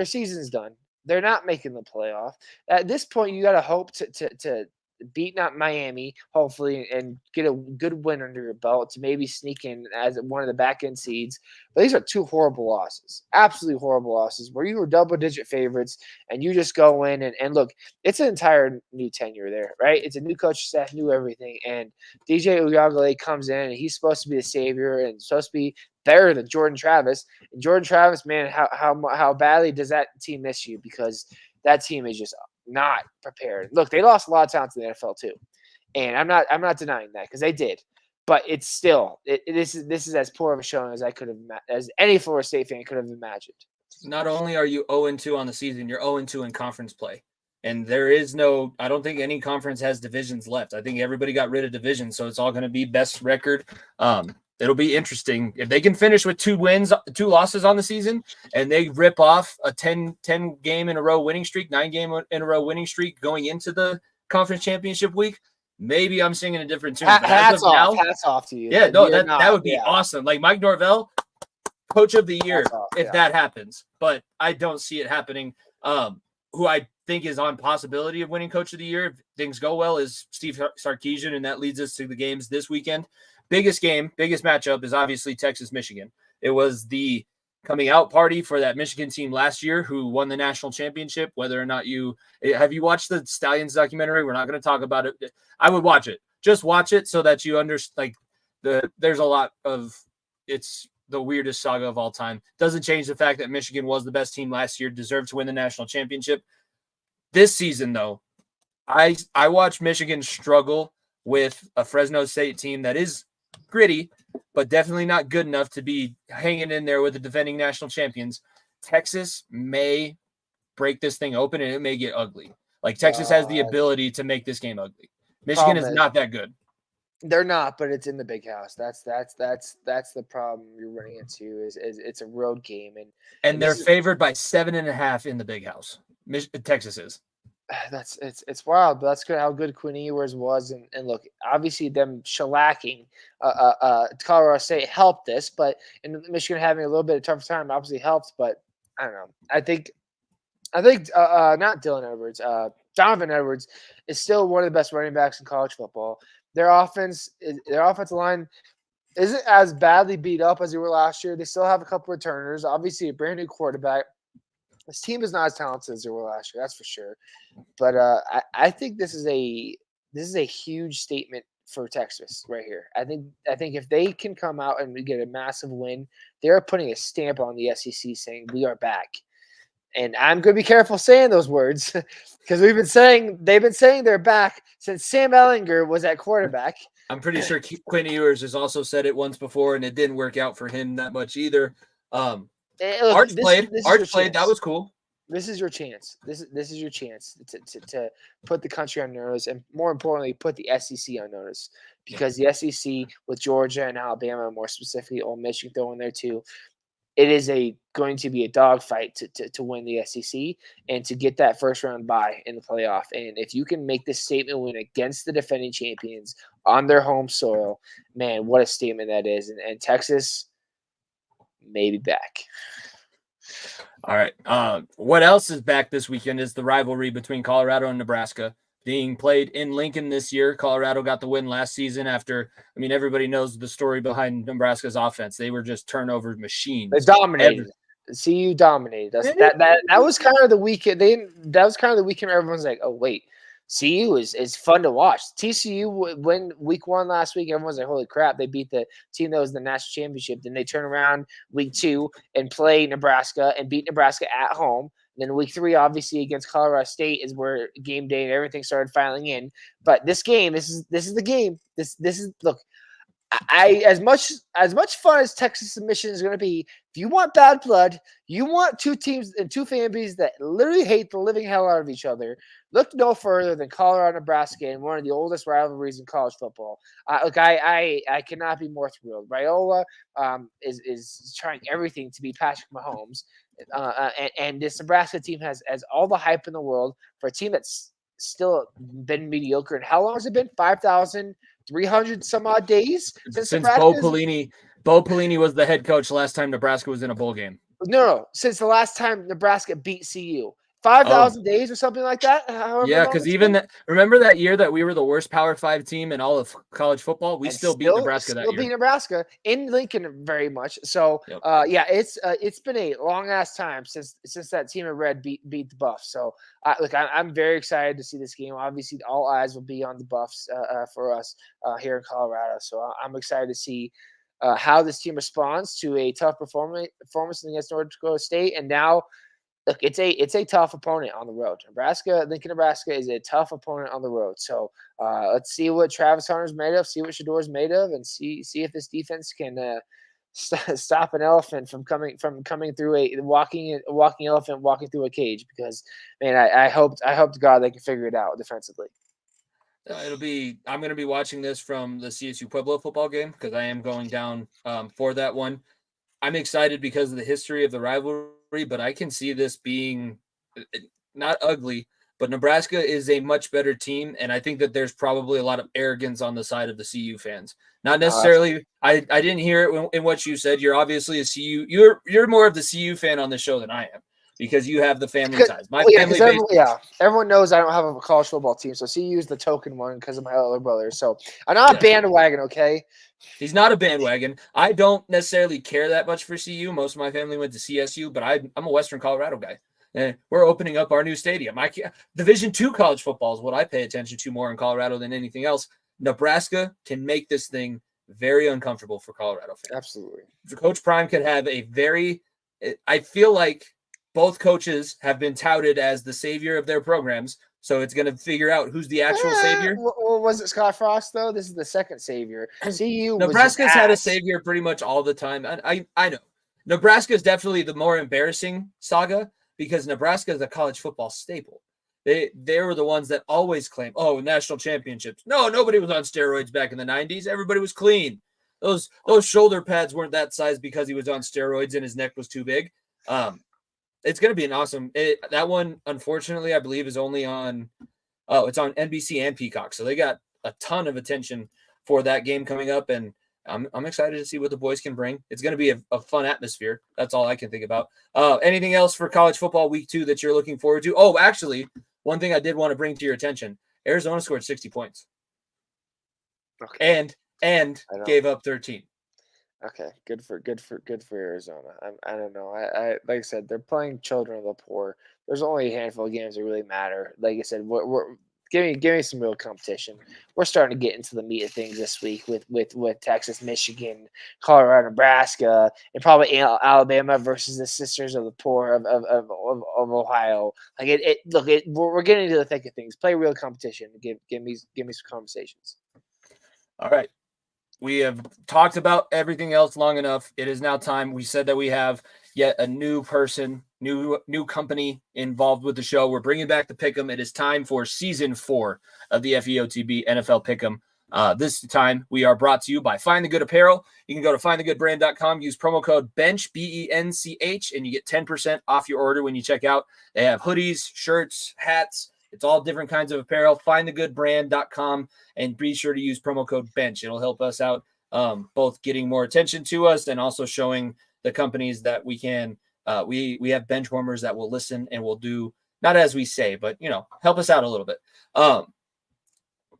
season's done. They're not making the playoff. At this point, you got to hope to beat not Miami, hopefully, and get a good win under your belt to maybe sneak in as one of the back end seeds. But these are two horrible losses, absolutely horrible losses, where you were double digit favorites and you just go in and look. It's an entire new tenure there, right? It's a new coach staff, new everything, and DJ Uiagalelei comes in and he's supposed to be the savior and supposed to be better than Jordan Travis. And Jordan Travis, man, how badly does that team miss you? Because that team is just not prepared. Look, they lost a lot of talent to the NFL too, and I'm not denying that because they did. But it's still this is as poor of a showing as I could have as any Florida State fan could have imagined. Not only are you 0-2 on the season, you're 0-2 in conference play. And there is no, I don't think any conference has divisions left. I think everybody got rid of divisions, so it's all going to be best record. It'll be interesting if they can finish with 2 losses on the season, and they rip off a 10 game in a row winning streak, 9 game in a row winning streak going into the conference championship week. Maybe I'm singing a different tune. Hats off to you. Yeah, no, that would be awesome. Like Mike Norvell, coach of the year, if that happens. But I don't see it happening. Who I think is on possibility of winning coach of the year if things go well is Steve Sarkisian, and that leads us to the games this weekend. Biggest matchup is obviously Texas-Michigan. It was the coming out party for that Michigan team last year who won the national championship. Whether or not have you watched the Stallions documentary? We're not going to talk about it. I would watch it. Just watch it so that you understand. There's a lot of it's the weirdest saga of all time. Doesn't change the fact that Michigan was the best team last year, deserved to win the national championship. This season, though, I watched Michigan struggle with a Fresno State team that is gritty, but definitely not good enough to be hanging in there with the defending national champions. Texas may break this thing open and it may get ugly. Like Texas has the ability to make this game ugly. Michigan is not that good. They're not, but it's in the big house. That's the problem you're running into is it's a road game and they're favored by 7.5 in the big house. Texas is. It's wild, but that's good how good Quinn Ewers was, and look, obviously them shellacking Colorado State helped this, but in Michigan having a little bit of tougher time obviously helped, but I don't know. I think not Dylan Edwards, Donovan Edwards is still one of the best running backs in college football. Their offensive line isn't as badly beat up as they were last year. They still have a couple returners, obviously a brand new quarterback. This team is not as talented as they were last year, that's for sure. But I think this is a huge statement for Texas right here. I think if they can come out and we get a massive win, they're putting a stamp on the SEC saying we are back. And I'm going to be careful saying those words because they've been saying they're back since Sam Ehlinger was at quarterback. I'm pretty sure Quinn Ewers has also said it once before, and it didn't work out for him that much either. Arch played. That was cool. This is your chance. This is your chance to put the country on notice, and more importantly, put the SEC on notice, because the SEC with Georgia and Alabama, more specifically, Ole Miss, you can throw in there too. It is going to be a dogfight to win the SEC and to get that first round bye in the playoff. And if you can make this statement win against the defending champions on their home soil, man, what a statement that is. And Texas may be back. All right. What else is back this weekend is the rivalry between Colorado and Nebraska being played in Lincoln this year. Colorado got the win last season after, everybody knows the story behind Nebraska's offense. They were just turnover machines. They dominated. CU dominated. That was kind of the weekend. That was kind of the weekend where everyone's like, oh, wait. CU is fun to watch. TCU win week 1 last week. Everyone's like, holy crap, they beat the team that was in the national championship. Then they turn around week 2 and play Nebraska and beat Nebraska at home. And then week 3, obviously, against Colorado State is where game day and everything started filing in. But this game, this is the game. This is look. As much fun as Texas submission is going to be, if you want bad blood, you want 2 teams and 2 fan bases that literally hate the living hell out of each other, look no further than Colorado, Nebraska, and one of the oldest rivalries in college football. I cannot be more thrilled. Raiola is trying everything to be Patrick Mahomes, and this Nebraska team has all the hype in the world for a team that's still been mediocre. And how long has it been? 5,300 some odd days since Bo Pelini was the head coach last time Nebraska was in a bowl game. No, since the last time Nebraska beat CU. 5,000 days or something like that. Yeah, because remember that year that we were the worst Power 5 team in all of college football? We still beat Nebraska that year. Still beat Nebraska in Lincoln very much. So, yep. It's been a long ass time since that team of red beat the Buffs. So, I'm very excited to see this game. Obviously, all eyes will be on the Buffs for us here in Colorado. So, I'm excited to see how this team responds to a tough performance against North Dakota State, and now. Look, it's a tough opponent on the road. Lincoln, Nebraska is a tough opponent on the road. So let's see what Travis Hunter's made of, see what Shador's made of, and see if this defense can stop an elephant from coming through a walking elephant walking through a cage. Because man, I hope to God they can figure it out defensively. I'm going to be watching this from the CSU Pueblo football game because I am going down for that one. I'm excited because of the history of the rivalry, but I can see this being not ugly, but Nebraska is a much better team. And I think that there's probably a lot of arrogance on the side of the CU fans. Not necessarily. I didn't hear it in what you said. You're obviously a CU. You're more of the CU fan on the show than I am because you have the family ties. Everyone knows I don't have a college football team. So CU is the token one because of my older brother. So I'm not a bandwagon. Okay. He's not a bandwagon. I don't necessarily care that much for CU. Most of my family went to CSU, but I'm a Western Colorado guy. And we're opening up our new stadium. Division II college football is what I pay attention to more in Colorado than anything else. Nebraska can make this thing very uncomfortable for Colorado fans. Absolutely. Coach Prime could have I feel like both coaches have been touted as the savior of their programs. So it's going to figure out who's the actual savior. Well, was it Scott Frost, though? This is the second savior. Nebraska's had a savior pretty much all the time. I know. Nebraska is definitely the more embarrassing saga because Nebraska is a college football staple. They were the ones that always claim, national championships. No, nobody was on steroids back in the 90s. Everybody was clean. Those shoulder pads weren't that size because he was on steroids and his neck was too big. It's going to be an awesome. That one, unfortunately, I believe is only on. It's on NBC and Peacock, so they got a ton of attention for that game coming up, and I'm excited to see what the boys can bring. It's going to be a fun atmosphere. That's all I can think about. Anything else for college football week 2 that you're looking forward to? Oh, actually, one thing I did want to bring to your attention: Arizona scored 60 points, and gave up 13. Okay, good for Arizona. I don't know. I like I said, they're playing children of the poor. There's only a handful of games that really matter. Like I said, give me some real competition. We're starting to get into the meat of things this week with Texas, Michigan, Colorado, Nebraska, and probably Alabama versus the Sisters of the Poor of Ohio. Like we're getting into the thick of things. Play real competition. Give me some conversations. All right. We have talked about everything else long enough. It is now time. We said that we have yet a new person, new company involved with the show. We're bringing back the Pick'em. It is time for season 4 of the FEOTB NFL Pick'em. This time we are brought to you by Find the Good Apparel. You can go to findthegoodbrand.com, use promo code BENCH, BENCH, and you get 10% off your order when you check out. They have hoodies, shirts, hats. It's all different kinds of apparel. Findthegoodbrand.com and be sure to use promo code BENCH. It'll help us out both getting more attention to us and also showing the companies that we can. We have bench warmers that will listen and will do, not as we say, but, help us out a little bit.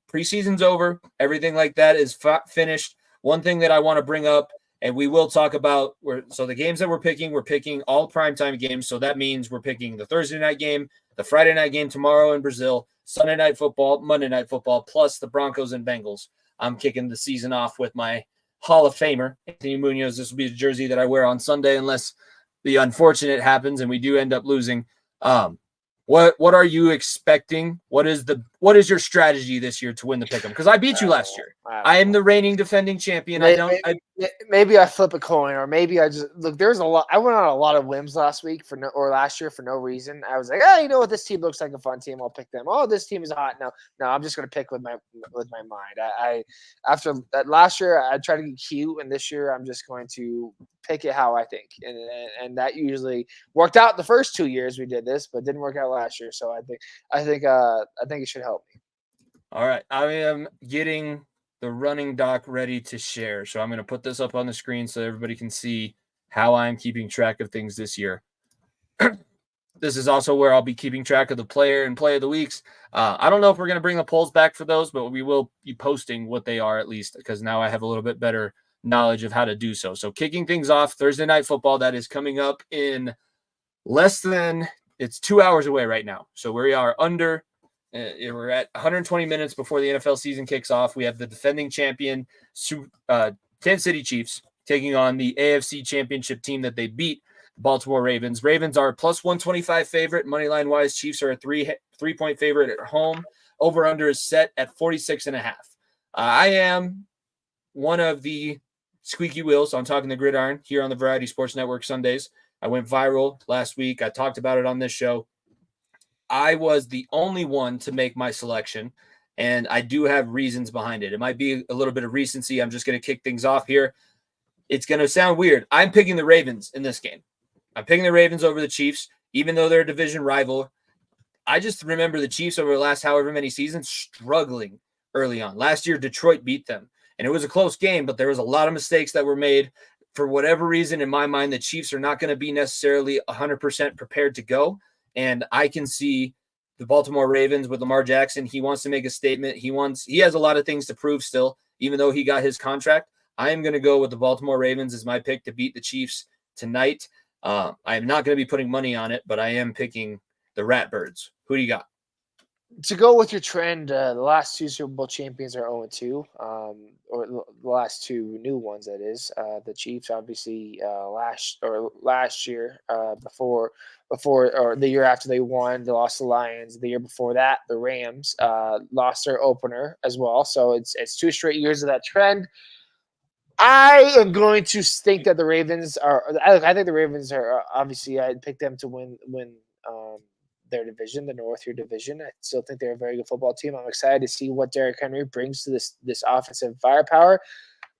Preseason's over. Everything like that is finished. One thing that I want to bring up, and we will talk about, so the games that we're picking all primetime games. So that means we're picking the Thursday night game, the Friday night game tomorrow in Brazil, Sunday night football, Monday night football, plus the Broncos and Bengals. I'm kicking the season off with my Hall of Famer, Anthony Munoz. This will be a jersey that I wear on Sunday unless the unfortunate happens and we do end up losing. What are you expecting? What is your strategy this year to win the Pick'em? Because I beat you last year. I am the reigning defending champion. Maybe I flip a coin, or maybe I just look. There's a lot. I went on a lot of whims last year for no reason. I was like, you know what? This team looks like a fun team. I'll pick them. Oh, this team is hot. No, I'm just gonna pick with my mind. After that last year, I tried to get cute, and this year I'm just going to pick it how I think, and that usually worked out the first 2 years we did this, but didn't work out last year. So I think it should help me. All right. I am getting the running doc ready to share. So I'm going to put this up on the screen so everybody can see how I'm keeping track of things this year. This is also where I'll be keeping track of the player and play of the weeks. I don't know if we're going to bring the polls back for those, but we will be posting what they are at least, because now I have a little bit better knowledge of how to do so. So kicking things off, Thursday Night Football, that is coming up in it's 2 hours away right now. So we are we're at 120 minutes before the NFL season kicks off. We have the defending champion, Kansas City Chiefs, taking on the AFC Championship team that they beat, Baltimore Ravens. Ravens are plus 125 favorite. Moneyline wise, Chiefs are a three-point favorite at home. Over-under is set at 46.5. I am one of the squeaky wheels on Talking the Gridiron here on the Variety Sports Network Sundays. I went viral last week. I talked about it on this show. I was the only one to make my selection, and I do have reasons behind it. It might be a little bit of recency. I'm just going to kick things off here. It's going to sound weird. I'm picking the Ravens in this game. I'm picking the Ravens over the Chiefs, even though they're a division rival. I just remember the Chiefs over the last however many seasons struggling early on. Last year, Detroit beat them, and it was a close game, but there was a lot of mistakes that were made. For whatever reason, in my mind, the Chiefs are not going to be necessarily 100% prepared to go, and I can see the Baltimore Ravens with Lamar Jackson. He wants to make a statement. He has a lot of things to prove still, even though he got his contract. I am going to go with the Baltimore Ravens as my pick to beat the Chiefs tonight. I am not going to be putting money on it, but I am picking the Ratbirds. Who do you got? To go with your trend, the last two Super Bowl champions are 0-2, or the last two new ones, that is. The Chiefs, obviously, last year, before or the year after they won, they lost the Lions. The year before that, the Rams lost their opener as well. So it's 2 straight years of that trend. I am going to think that the Ravens are. I think the Ravens are obviously. I'd pick them to win their division, the North, your division. I still think they're a very good football team. I'm excited to see what Derrick Henry brings to this offensive firepower.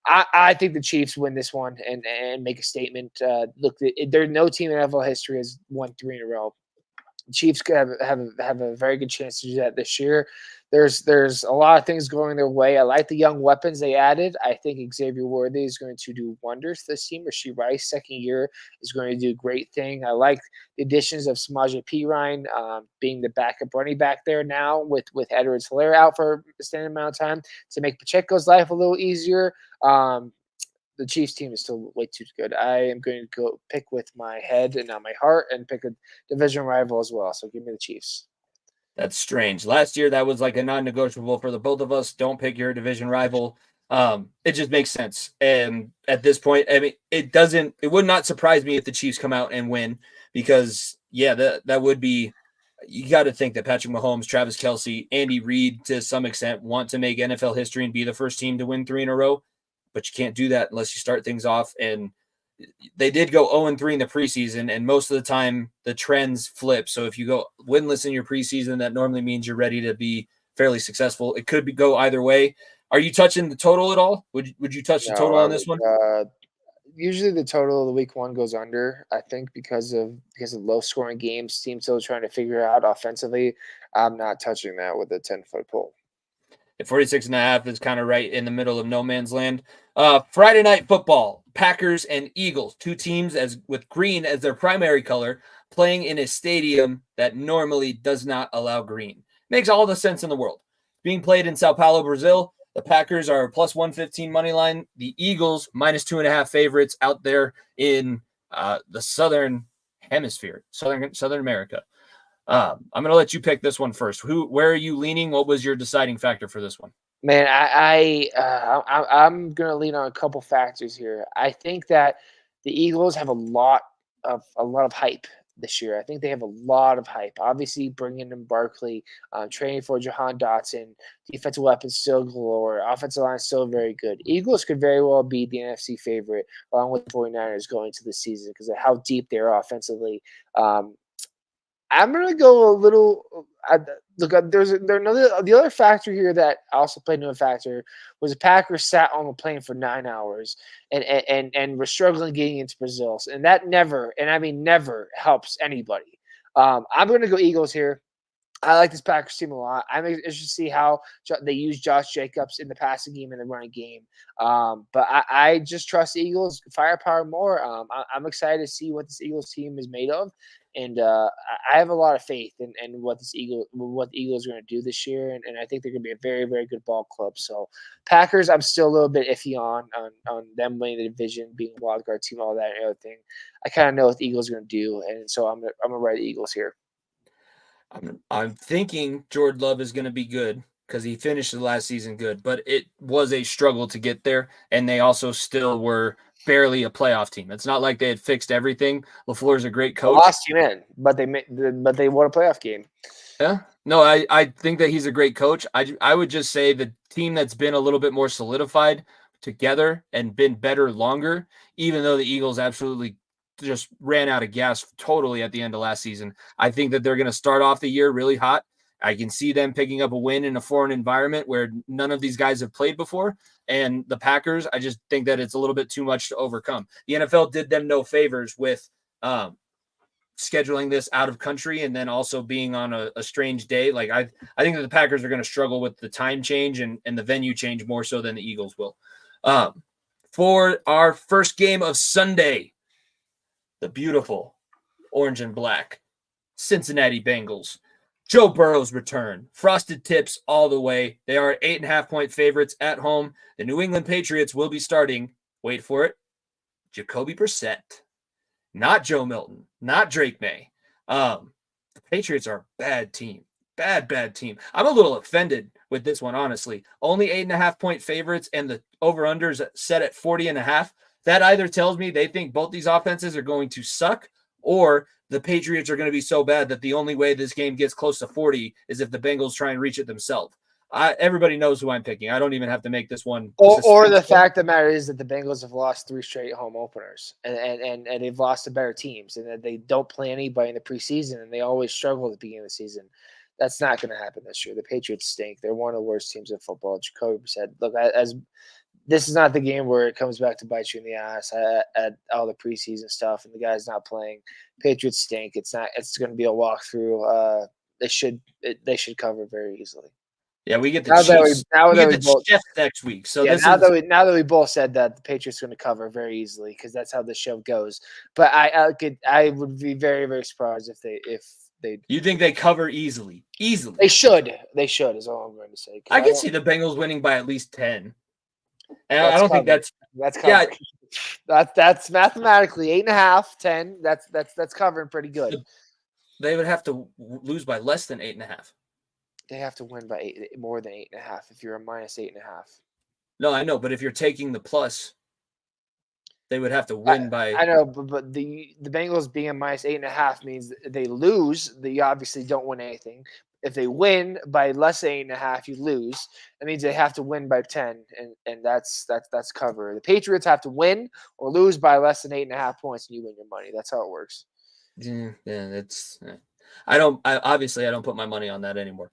I think the Chiefs win this one and make a statement. Look, there's no team in NFL history has won 3 in a row. The Chiefs have a very good chance to do that this year. There's a lot of things going their way. I like the young weapons they added. I think Xavier Worthy is going to do wonders for this team. Rashee Rice, second year, is going to do a great thing. I like the additions of Samaje Perine being the backup running back there now with Edwards-Helaire out for a standard amount of time to make Pacheco's life a little easier. The Chiefs team is still way too good. I am going to go pick with my head and not my heart and pick a division rival as well. So give me the Chiefs. That's strange. Last year, that was like a non-negotiable for the both of us. Don't pick your division rival. It just makes sense. And at this point, I mean, it would not surprise me if the Chiefs come out and win, because that would be, you got to think that Patrick Mahomes, Travis Kelce, Andy Reid, to some extent, want to make NFL history and be the first team to win 3 in a row. But you can't do that unless you start things off. And they did go 0-3 in the preseason, and most of the time the trends flip. So if you go winless in your preseason, that normally means you're ready to be fairly successful. It could go either way. Are you touching the total at all? Would you touch the total on this one? Usually the total of the week 1 goes under. I think because of low scoring games, teams still trying to figure out offensively. I'm not touching that with a 10-foot pole. At 46.5 is kind of right in the middle of no man's land. Friday Night Football, Packers and Eagles, 2 teams with green as their primary color, playing in a stadium that normally does not allow green. Makes all the sense in the world. Being played in Sao Paulo, Brazil, the Packers are plus 115 money line. The Eagles minus 2.5 favorites out there in the Southern Hemisphere, Southern America. I'm going to let you pick this one first. Where are you leaning? What was your deciding factor for this one? Man, I'm going to lean on a couple factors here. I think that the Eagles have a lot of hype this year. I think they have a lot of hype. Obviously, bringing in Barkley, training for Jahan Dotson, defensive weapons still galore, offensive line still very good. Eagles could very well be the NFC favorite, along with 49ers going to the season because of how deep they are offensively. I'm going to go a little look. The other factor here that also played into a factor was the Packers sat on the plane for 9 hours and were struggling getting into Brazil, and that never helps anybody. I'm going to go Eagles here. I like this Packers team a lot. I'm interested to see how they use Josh Jacobs in the passing game and the running game. But I just trust the Eagles firepower more. I'm excited to see what this Eagles team is made of, and I have a lot of faith in what the Eagles are going to do this year, and I think they're going to be a very, very good ball club. So Packers, I'm still a little bit iffy on them winning the division, being a wild card team, all that and other thing. I kind of know what the Eagles are going to do, and so I'm gonna ride the Eagles here. I'm thinking Jordan Love is going to be good because he finished the last season good, but it was a struggle to get there, and they also still were barely a playoff team. It's not like they had fixed everything. LaFleur's a great coach. Lost you in, but they won a playoff game. Yeah, no, I think that he's a great coach. I would just say the team that's been a little bit more solidified together and been better longer, even though the Eagles absolutely just ran out of gas totally at the end of last season. I think that they're going to start off the year really hot. I can see them picking up a win in a foreign environment where none of these guys have played before. And the Packers, I just think that it's a little bit too much to overcome. The NFL did them no favors with scheduling this out of country and then also being on a strange day. Like I think that the Packers are going to struggle with the time change and the venue change more so than the Eagles will. For our first game of Sunday, the beautiful orange and black Cincinnati Bengals. Joe Burrow's return. Frosted tips all the way. They are 8.5-point favorites at home. The New England Patriots will be starting, wait for it, Jacoby Brissett. Not Joe Milton. Not Drake May. The Patriots are a bad team. Bad team. I'm a little offended with this one, honestly. Only 8.5-point favorites and the over-unders set at 40.5. That either tells me they think both these offenses are going to suck, or the Patriots are going to be so bad that the only way this game gets close to 40 is if the Bengals try and reach it themselves. Everybody knows who I'm picking. I don't even have to make this one. Or the fact of the matter is that the Bengals have lost 3 straight home openers, and they've lost to better teams, and that they don't play anybody in the preseason, and they always struggle at the beginning of the season. That's not going to happen this year. The Patriots stink. They're one of the worst teams in football. Jacoby said, "Look, as this is not the game where it comes back to bite you in the ass at all the preseason stuff, and the guy's not playing. Patriots stink. It's not. It's going to be a walkthrough. They should cover very easily." Yeah, we get the Chiefs. We get the Chiefs next week. So yeah, now that we both said that, the Patriots are going to cover very easily because that's how the show goes. But I would be very, very surprised if they. You think they cover easily? Easily. They should. They should is all I'm going to say. I can see the Bengals winning by at least 10. And I don't think that's covered. Yeah. That's mathematically 8.5, 10. That's covering pretty good. They would have to lose by less than 8.5. They have to win by more than 8.5 if you're a minus 8.5. No, I know, but if you're taking the plus, they would have to win by. I know, but the Bengals being a minus 8.5 means they lose. You obviously don't win anything. If they win by less than 8.5, you lose. That means they have to win by 10, and that's cover. The Patriots have to win or lose by less than 8.5 points, and you win your money. That's how it works. Yeah, it's. I don't put my money on that anymore.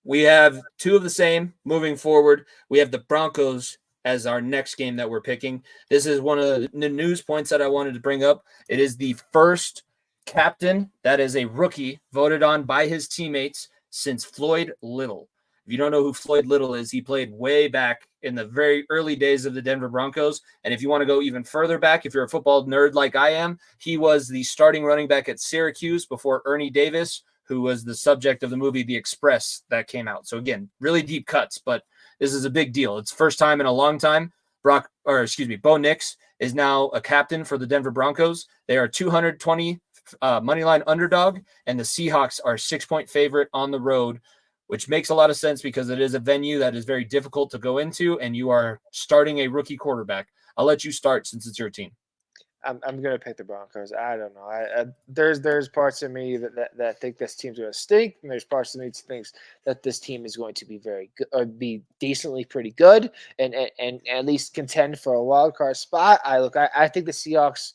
We have 2 of the same moving forward. We have the Broncos as our next game that we're picking. This is one of the news points that I wanted to bring up. It is the first captain that is a rookie voted on by his teammates since Floyd Little. If you don't know who Floyd Little is, he played way back in the very early days of the Denver Broncos. And if you want to go even further back, if you're a football nerd like I am, he was the starting running back at Syracuse before Ernie Davis, who was the subject of the movie The Express that came out. So again, really deep cuts, but this is a big deal. It's first time in a long time. Bo Nix is now a captain for the Denver Broncos. They are 220 moneyline underdog, and the Seahawks are 6-point favorite on the road, which makes a lot of sense because it is a venue that is very difficult to go into, and you are starting a rookie quarterback. I'll let you start since it's your team. I'm gonna pick the Broncos. I don't know. There's parts of me that think this team's gonna stink, and there's parts of me that thinks that this team is going to be very good, or be decently pretty good, and at least contend for a wild card spot. I think the Seahawks.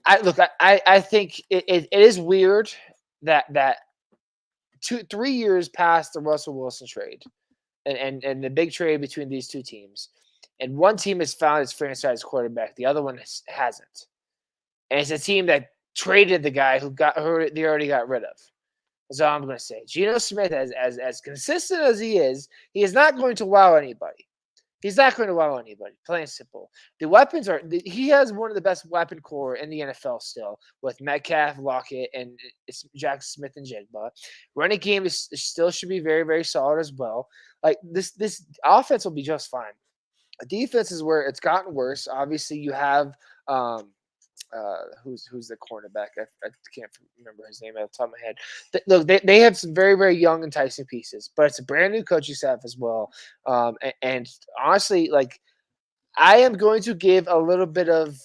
I think it is weird that 3 years past the Russell Wilson trade, and the big trade between these 2 teams. And one team has found its franchise quarterback. The other one hasn't. And it's a team that traded the guy who they already got rid of. That's all I'm going to say. Geno Smith, as consistent as he is not going to wow anybody. He's not going to wow anybody, plain and simple. The weapons he has one of the best weapon core in the NFL still, with Metcalf, Lockett, and Jackson Smith and Jigba. Running game still should be very, very solid as well. Like this offense will be just fine. The defense is where it's gotten worse. Obviously, you have who's the cornerback? I can't remember his name off the top of my head. Look, they have some very, very young, enticing pieces, but it's a brand new coaching staff as well. And honestly, like I am going to give a little bit of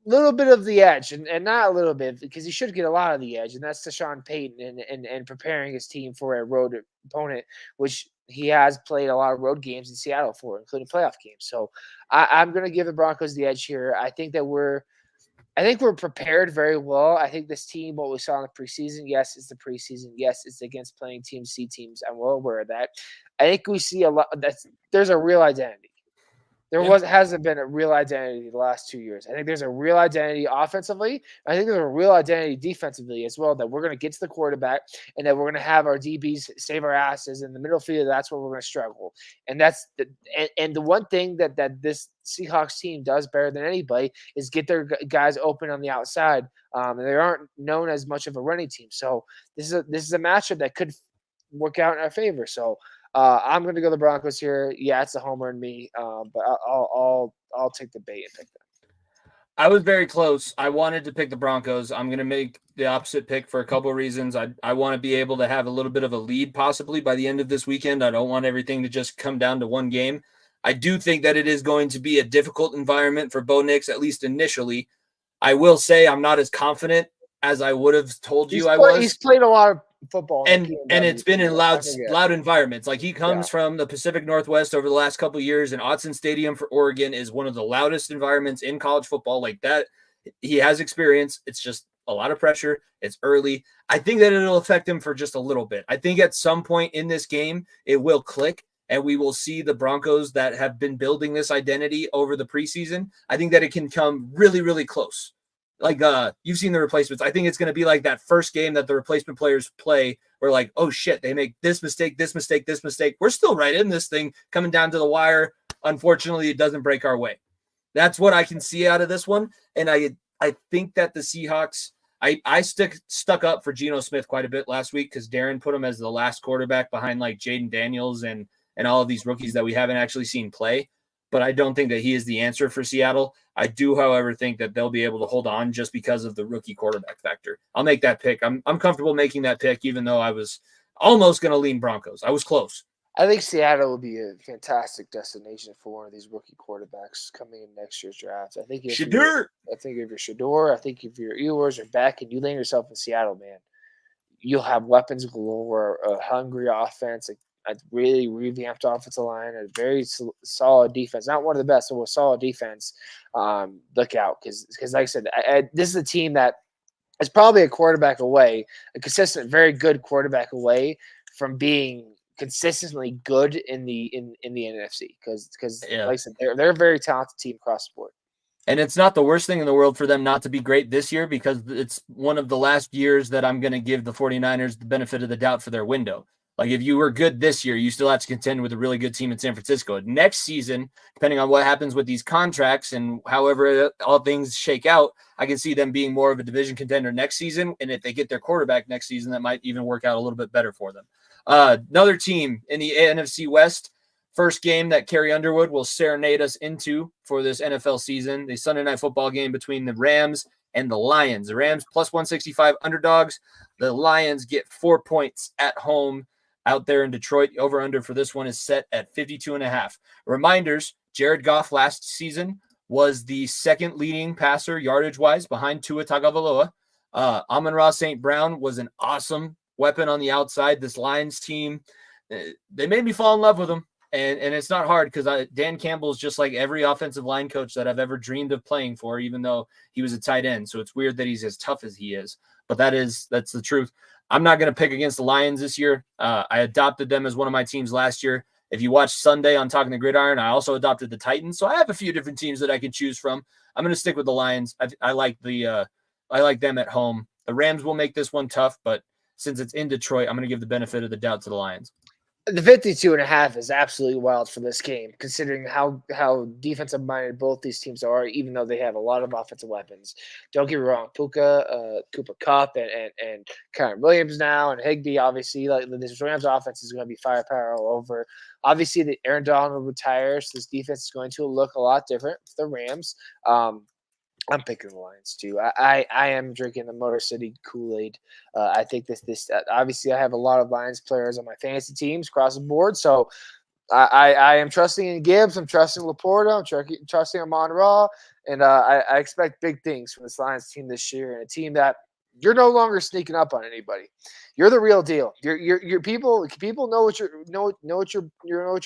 the edge, and not a little bit, because he should get a lot of the edge, and that's to Sean Payton and preparing his team for a road opponent, which he has played a lot of road games in Seattle for, including playoff games. So I'm going to give the Broncos the edge here. I think we're prepared very well. I think this team, what we saw in the preseason, yes, it's the preseason. Yes, it's against playing Team C teams. I'm well aware of that. I think we see a lot. There's a real identity. Hasn't been a real identity the last 2 years. I think there's a real identity offensively. I think there's a real identity defensively as well, that we're going to get to the quarterback and that we're going to have our DBs save our asses in the middle field. That's where we're going to struggle. And that's the one thing that this Seahawks team does better than anybody is get their guys open on the outside. And they aren't known as much of a running team. So this is a matchup that could work out in our favor. So I'm going to go the Broncos here. Yeah, it's a homer in me, but I'll take the bait and pick them. I was very close. I wanted to pick the Broncos. I'm going to make the opposite pick for a couple of reasons. I want to be able to have a little bit of a lead possibly by the end of this weekend. I don't want everything to just come down to one game. I do think that it is going to be a difficult environment for Bo Nix, at least initially. I will say I'm not as confident as I would have told you I was. He's played a lot of football, and it's been in loud environments. Like he comes from the Pacific Northwest over the last couple of years, and Autzen Stadium for Oregon is one of the loudest environments in college football. Like that, he has experience. It's just a lot of pressure. It's early. I think that it'll affect him for just a little bit. I think at some point in this game, it will click, and we will see the Broncos that have been building this identity over the preseason. I think that it can come really, really close. Like you've seen the replacements. I think it's going to be like that first game that the replacement players play where like, oh shit, they make this mistake, this mistake, this mistake. We're still right in this thing coming down to the wire. Unfortunately, it doesn't break our way. That's what I can see out of this one. And I think that the Seahawks, I stuck up for Geno Smith quite a bit last week because Darren put him as the last quarterback behind like Jaden Daniels and all of these rookies that we haven't actually seen play. But I don't think that he is the answer for Seattle. I do, however, think that they'll be able to hold on just because of the rookie quarterback factor. I'll make that pick. I'm comfortable making that pick, even though I was almost going to lean Broncos. I was close. I think Seattle will be a fantastic destination for one of these rookie quarterbacks coming in next year's draft. I think if you're Shador, I think if your Ewers are back and you land yourself in Seattle, man, you'll have weapons galore, a hungry offense, a really revamped offensive line, a very solid defense. Not one of the best, but a solid defense. Look out, because like I said, this is a team that is probably a quarterback away, a consistent, very good quarterback away from being consistently good in the NFC. Because like I said, they're a very talented team across the board. And it's not the worst thing in the world for them not to be great this year, because it's one of the last years that I'm going to give the 49ers the benefit of the doubt for their window. Like if you were good this year, you still have to contend with a really good team in San Francisco. Next season, depending on what happens with these contracts and however all things shake out, I can see them being more of a division contender next season. And if they get their quarterback next season, that might even work out a little bit better for them. Another team in the NFC West, first game that Carrie Underwood will serenade us into for this NFL season, the Sunday Night Football game between the Rams and the Lions. The Rams plus 165 underdogs. The Lions get 4 points at home. Out there in Detroit, over-under for this one is set at 52.5. Reminders, Jared Goff last season was the second leading passer yardage-wise behind Tua Tagovailoa. Amon-Ra St. Brown was an awesome weapon on the outside. This Lions team, they made me fall in love with them. And it's not hard because Dan Campbell is just like every offensive line coach that I've ever dreamed of playing for, even though he was a tight end. So it's weird that he's as tough as he is. But that's the truth. I'm not going to pick against the Lions this year. I adopted them as one of my teams last year. If you watch Sunday on Talking the Gridiron, I also adopted the Titans. So I have a few different teams that I can choose from. I'm going to stick with the Lions. I like the I like them at home. The Rams will make this one tough, but since it's in Detroit, I'm going to give the benefit of the doubt to the Lions. The 52.5 is absolutely wild for this game, considering how defensive minded both these teams are, even though they have a lot of offensive weapons. Don't get me wrong, Cooper Kupp, and Kyron Williams now, and Higbee, obviously, like this Rams offense is going to be firepower all over. Obviously, the Aaron Donald retires, so this defense is going to look a lot different for the Rams. I'm picking the Lions too. I am drinking the Motor City Kool-Aid. I think this obviously I have a lot of Lions players on my fantasy teams across the board, so I am trusting in Gibbs. I'm trusting Laporta. I'm trusting Amon-Ra, and I expect big things from this Lions team this year, and a team that you're no longer sneaking up on anybody. You're the real deal. Your people know what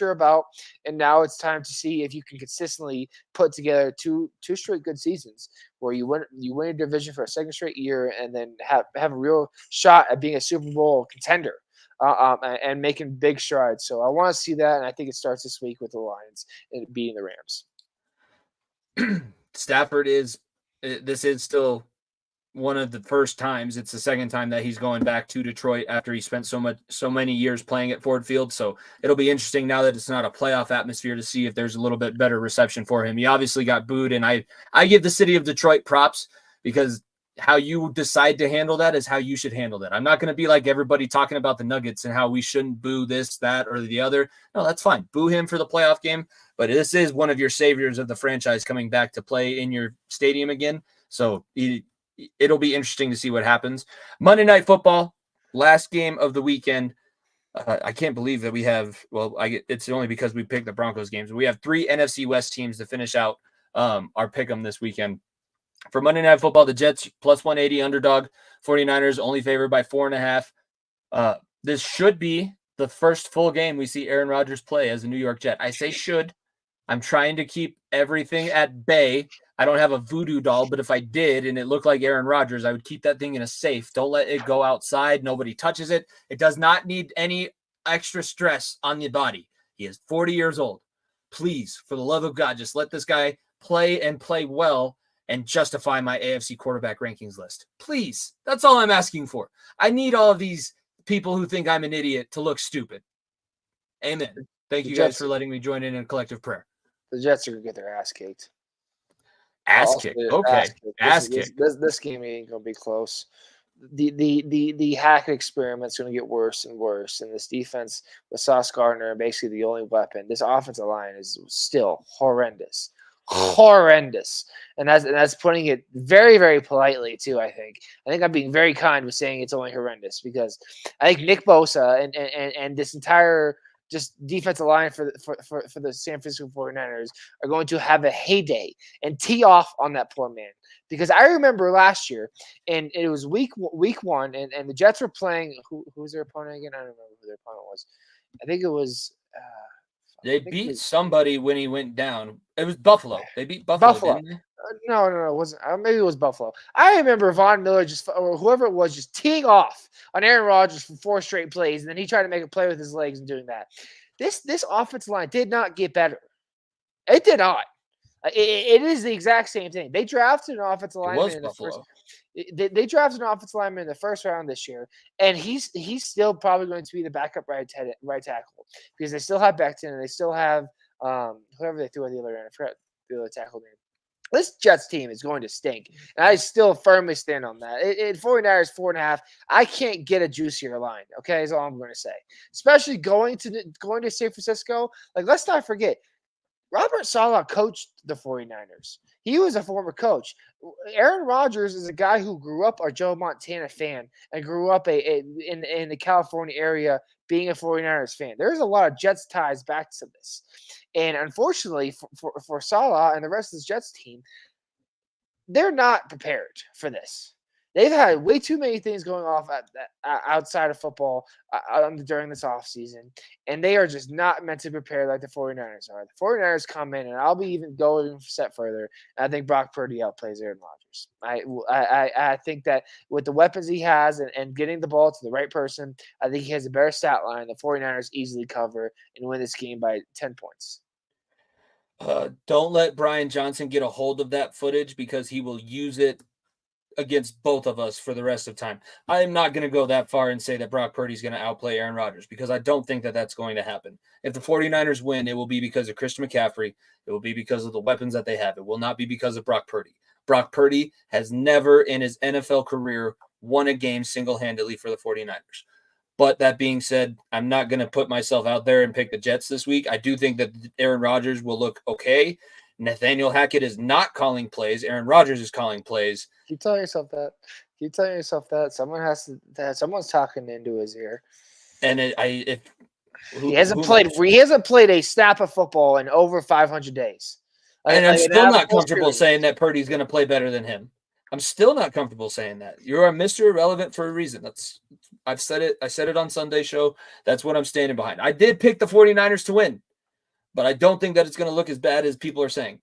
you're about, and now it's time to see if you can consistently put together two straight good seasons where you win a division for a second straight year, and then have a real shot at being a Super Bowl contender. And making big strides. So I want to see that, and I think it starts this week with the Lions and beating the Rams. Stafford this is still one of the first times. It's the second time that he's going back to Detroit after he spent so many years playing at Ford Field. So it'll be interesting now that it's not a playoff atmosphere to see if there's a little bit better reception for him. He obviously got booed, and I give the city of Detroit props because how you decide to handle that is how you should handle that. I'm not going to be like everybody talking about the Nuggets and how we shouldn't boo this, that, or the other. No, that's fine. Boo him for the playoff game, but this is one of your saviors of the franchise coming back to play in your stadium again. So it'll be interesting to see what happens. Monday Night Football, last game of the weekend. I can't believe that we have, it's only because we picked the Broncos games. We have 3 NFC West teams to finish out our pick 'em this weekend. For Monday Night Football, the Jets plus 180 underdog, 49ers only favored by 4.5. This should be the first full game we see Aaron Rodgers play as a New York Jet. I say should. I'm trying to keep everything at bay. I don't have a voodoo doll, but if I did and it looked like Aaron Rodgers, I would keep that thing in a safe. Don't let it go outside. Nobody touches it. It does not need any extra stress on the body. He is 40 years old. Please, for the love of God, just let this guy play and play well and justify my AFC quarterback rankings list. Please. That's all I'm asking for. I need all of these people who think I'm an idiot to look stupid. Amen. Thank you guys for letting me join in a collective prayer. The Jets are going to get their ass kicked. Ass kicked. Okay. Ass kicked. This game ain't going to be close. The Hackett experiment's going to get worse and worse. And this defense with Sauce Gardner, basically the only weapon. This offensive line is still horrendous. And that's putting it very, very politely too. I think I'm being very kind with saying it's only horrendous, because I think Nick Bosa and this entire just defensive line for the San Francisco 49ers are going to have a heyday and tee off on that poor man. Because I remember last year, and it was week 1, and the Jets were playing. Who was their opponent again? I don't remember who their opponent was. I think it was. They beat somebody when he went down. It was Buffalo. They beat Buffalo. Didn't they? No, it wasn't. Maybe it was Buffalo. I remember Von Miller or whoever it was just teeing off on Aaron Rodgers for 4 straight plays, and then he tried to make a play with his legs and doing that. This offensive line did not get better. It did not. It is the exact same thing. They drafted an offensive lineman in the first. They drafted an offensive lineman in the first round this year, and he's still probably going to be the backup right tackle, because they still have Becton and they still have whoever they threw at the other end. I forgot the other tackle name. This Jets team is going to stink, and I still firmly stand on that. 49ers 4.5. I can't get a juicier line. Okay, is all I'm going to say. Especially going to San Francisco. Like, let's not forget, Robert Saleh coached the 49ers. He was a former coach. Aaron Rodgers is a guy who grew up a Joe Montana fan and grew up in the California area being a 49ers fan. There's a lot of Jets ties back to this. And unfortunately for Saleh and the rest of this Jets team, they're not prepared for this. They've had way too many things going off outside of football during this offseason, and they are just not meant to prepare like the 49ers are. The 49ers come in, and I'll be even going a step further. I think Brock Purdy outplays Aaron Rodgers. I think that with the weapons he has and getting the ball to the right person, I think he has a better stat line. The 49ers easily cover and win this game by 10 points. Don't let Brian Johnson get a hold of that footage, because he will use it against both of us for the rest of time. I am not going to go that far and say that Brock Purdy's going to outplay Aaron Rodgers because I don't think that that's going to happen. If the 49ers win, it will be because of Christian McCaffrey. It will be because of the weapons that they have. It will not be because of Brock Purdy. Brock Purdy has never in his NFL career won a game single-handedly for the 49ers. But that being said, I'm not going to put myself out there and pick the Jets this week. I do think that Aaron Rodgers will look okay. Nathaniel Hackett is not calling plays. Aaron Rodgers is calling plays. Keep telling yourself that. Keep telling yourself that. Someone's talking into his ear. And he hasn't played a snap of football in over 500 days. And I'm still not comfortable saying that Purdy's going to play better than him. I'm still not comfortable saying that. You're a Mr. Irrelevant for a reason. I've said it. I said it on Sunday show. That's what I'm standing behind. I did pick the 49ers to win, but I don't think that it's going to look as bad as people are saying.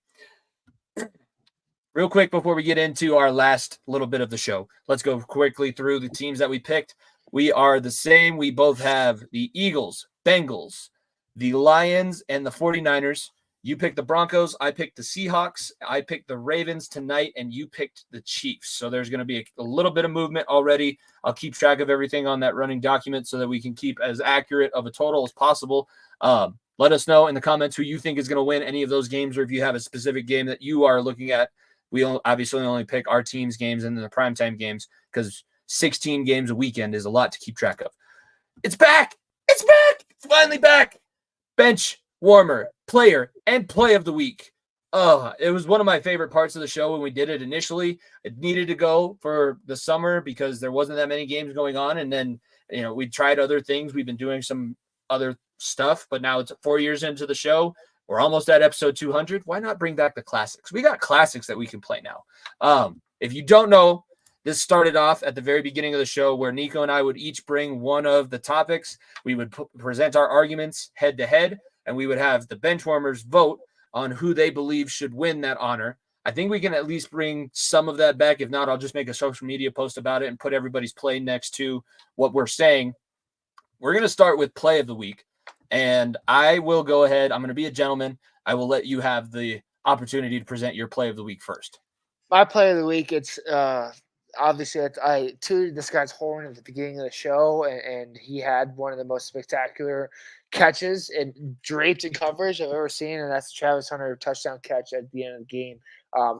Real quick before we get into our last little bit of the show, let's go quickly through the teams that we picked. We are the same. We both have the Eagles, Bengals, the Lions, and the 49ers. You picked the Broncos. I picked the Seahawks. I picked the Ravens tonight, and you picked the Chiefs. So there's going to be a little bit of movement already. I'll keep track of everything on that running document so that we can keep as accurate of a total as possible. Let us know in the comments who you think is going to win any of those games, or if you have a specific game that you are looking at. We obviously only pick our team's games and then the primetime games because 16 games a weekend is a lot to keep track of. It's back. It's back. It's finally back. Bench warmer, player, and play of the week. It was one of my favorite parts of the show when we did it initially. It needed to go for the summer because there wasn't that many games going on. And then, we tried other things. We've been doing some other stuff, but now it's 4 years into the show. We're almost at episode 200. Why not bring back the classics? We got classics that we can play now. If you don't know, this started off at the very beginning of the show where Niko and I would each bring one of the topics. We would present our arguments head to head, and we would have the benchwarmers vote on who they believe should win that honor. I think we can at least bring some of that back. If not, I'll just make a social media post about it and put everybody's play next to what we're saying. We're going to start with play of the week, and I will go ahead. I'm going to be a gentleman. I will let you have the opportunity to present your play of the week first. My play of the week, it's obviously I tooted this guy's horn at the beginning of the show, and he had one of the most spectacular catches and draped in coverage I've ever seen, and that's the Travis Hunter touchdown catch at the end of the game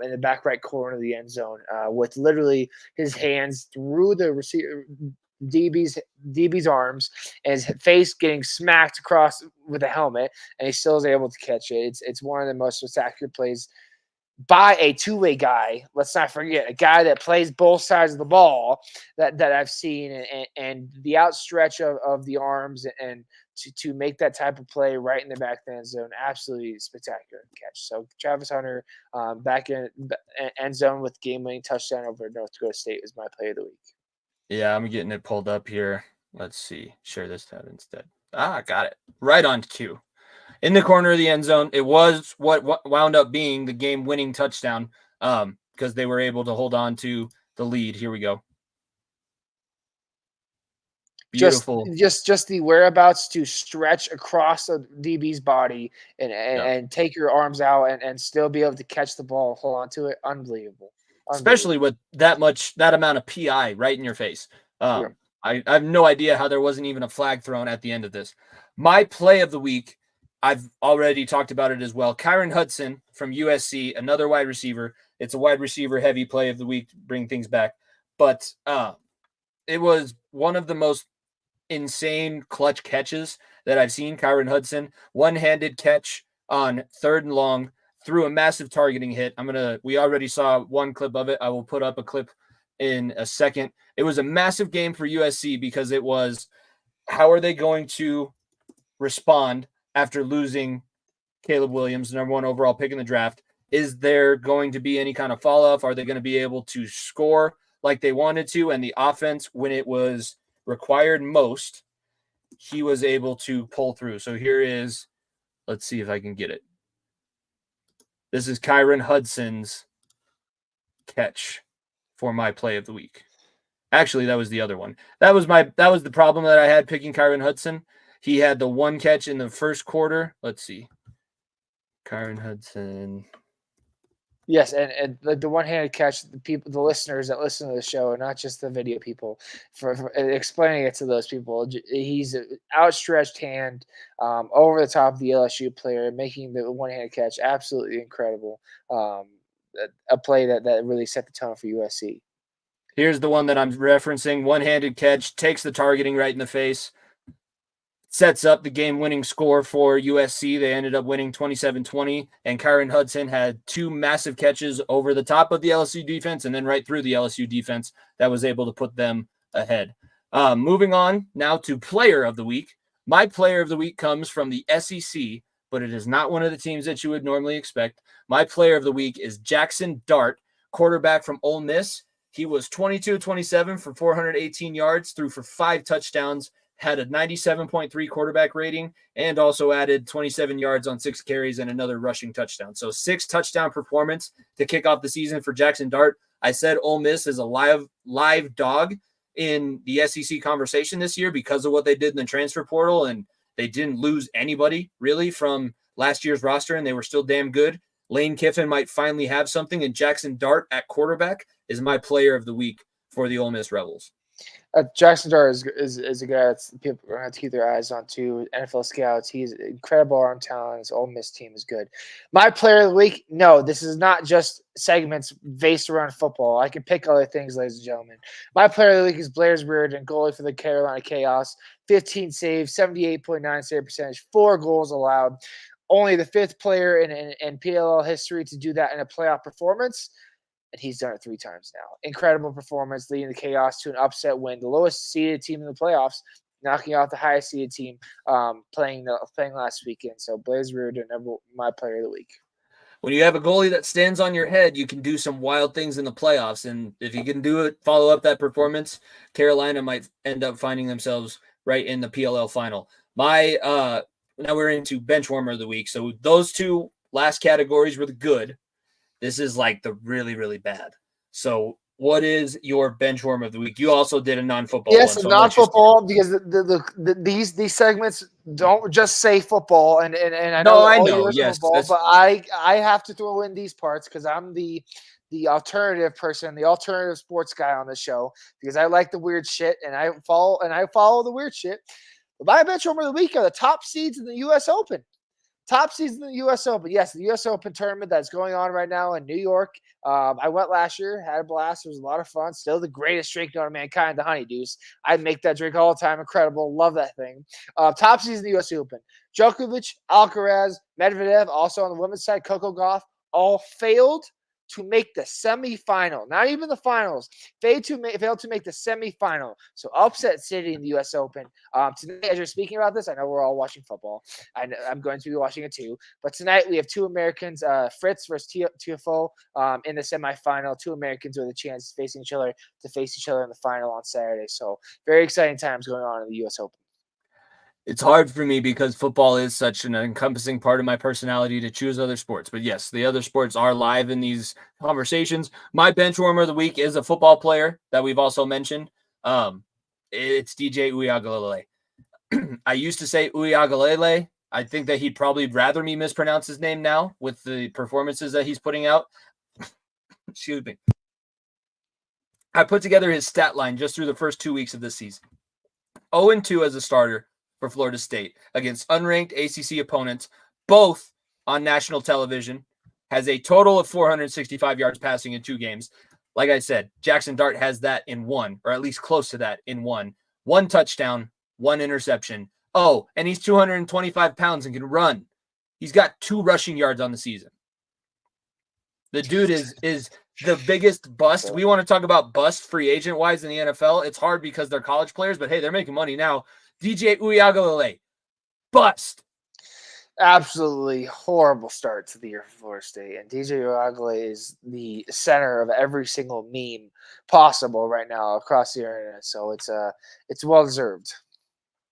in the back right corner of the end zone with literally his hands through the receiver DB's arms and his face getting smacked across with a helmet, and he still is able to catch it. It's one of the most spectacular plays by a two-way guy. Let's not forget a guy that plays both sides of the ball that I've seen, and the outstretch of the arms and to make that type of play right in the back of the end zone, absolutely spectacular catch. So Travis Hunter back in end zone with game-winning touchdown over North Dakota State is my play of the week. Yeah, I'm getting it pulled up here. Let's see. Share this tab instead. Got it. Right on cue. In the corner of the end zone, it was what wound up being the game-winning touchdown because they were able to hold on to the lead. Here we go. Beautiful. Just the whereabouts to stretch across a DB's body and take your arms out and still be able to catch the ball, hold on to it. Unbelievable. Especially with that amount of PI right in your face. I have no idea how there wasn't even a flag thrown at the end of this. My play of the week, I've already talked about it as well. Kyron Hudson from USC, another wide receiver. It's a wide receiver heavy play of the week to bring things back. But it was one of the most insane clutch catches that I've seen. Kyron Hudson, one-handed catch on 3rd and long, threw a massive targeting hit. We already saw one clip of it. I will put up a clip in a second. It was a massive game for USC because it was, how are they going to respond after losing Caleb Williams, number 1 overall pick in the draft? Is there going to be any kind of fall-off? Are they going to be able to score like they wanted to? And the offense, when it was required most, he was able to pull through. So here is, let's see if I can get it. This is Kyron Hudson's catch for my play of the week. Actually, that was the other one. That was the problem that I had picking Kyron Hudson. He had the one catch in the first quarter. Let's see. Kyron Hudson. Yes, and the one-handed catch, the listeners that listen to the show, and not just the video people, for explaining it to those people, he's an outstretched hand over the top of the LSU player, making the one-handed catch absolutely incredible. A play that really set the tone for USC. Here's the one that I'm referencing. One-handed catch, takes the targeting right in the face, sets up the game-winning score for USC. They ended up winning 27-20, and Kyron Hudson had two massive catches over the top of the LSU defense and then right through the LSU defense that was able to put them ahead. Moving on now to Player of the Week. My Player of the Week comes from the SEC, but it is not one of the teams that you would normally expect. My Player of the Week is Jackson Dart, quarterback from Ole Miss. He was 22-27 for 418 yards, threw for 5 touchdowns, had a 97.3 quarterback rating, and also added 27 yards on 6 carries and another rushing touchdown. So 6 touchdown performance to kick off the season for Jackson Dart. I said Ole Miss is a live dog in the SEC conversation this year because of what they did in the transfer portal, and they didn't lose anybody really from last year's roster, and they were still damn good. Lane Kiffin might finally have something, and Jackson Dart at quarterback is my Player of the Week for the Ole Miss Rebels. Jackson Dart is a guy that people are going to have to keep their eyes on too. NFL scouts, he's incredible arm talent. His Ole Miss team is good. My Player of the Week, no, this is not just segments based around football. I can pick other things, ladies and gentlemen. My Player of the Week is Blair's Reardon, goalie for the Carolina Chaos. 15 saves, 78.9 save percentage, 4 goals allowed. Only the 5th player in PLL history to do that in a playoff performance. And he's done it 3 times now. Incredible performance, leading the Chaos to an upset win. The lowest seeded team in the playoffs, knocking out the highest seeded team playing last weekend. So Blaze Reardon, my Player of the Week. When you have a goalie that stands on your head, you can do some wild things in the playoffs. And if you can do it, follow up that performance, Carolina might end up finding themselves right in the PLL final. Now we're into bench warmer of the week. So those 2 last categories were the good. This is like the really, really bad. So what is your bench warmer of the week? You also did a non-football yes, one. So non-football, because these segments don't just say football, and I know yes, football, but I have to throw in these parts because I'm the alternative person, the alternative sports guy on the show, because I like the weird shit and I follow the weird shit. But my bench warmer of the week are the top seeds in the U.S. Open. Top season in the U.S. Open. Yes, the U.S. Open tournament that's going on right now in New York. I went last year, had a blast. It was a lot of fun. Still the greatest drink known to mankind, the Honeydeuce. I'd make that drink all the time. Incredible. Love that thing. Top season in the U.S. Open. Djokovic, Alcaraz, Medvedev, also on the women's side, Coco Gauff, all failed to make the semifinal. Not even the finals. Failed to make the semifinal. So upset city in the U.S. Open. Tonight, as you're speaking about this, I know we're all watching football. I'm going to be watching it too. But tonight we have 2 Americans, Fritz versus Tiafoe, in the semifinal. 2 Americans with a chance to face each other in the final on Saturday. So very exciting times going on in the U.S. Open. It's hard for me because football is such an encompassing part of my personality to choose other sports. But yes, the other sports are live in these conversations. My bench warmer of the week is a football player that we've also mentioned. It's DJ Uiagalelei. I used to say Uiagalelei. I think that he'd probably rather me mispronounce his name now with the performances that he's putting out. Excuse me. I put together his stat line just through the first 2 weeks of this season. 0-2 as a starter for Florida State against unranked ACC opponents, both on national television, has a total of 465 yards passing in 2 games. Like I said, Jackson Dart has that in 1, or at least close to that in 1. 1 touchdown, 1 interception. Oh, and he's 225 pounds and can run. He's got 2 rushing yards on the season. The dude is the biggest bust. We want to talk about bust free agent wise in the NFL. It's hard because they're college players, but hey, they're making money now. DJ Uiagalelei, bust. Absolutely horrible start to the year for Florida State. And DJ Uiagalelei is the center of every single meme possible right now across the internet. So it's well deserved.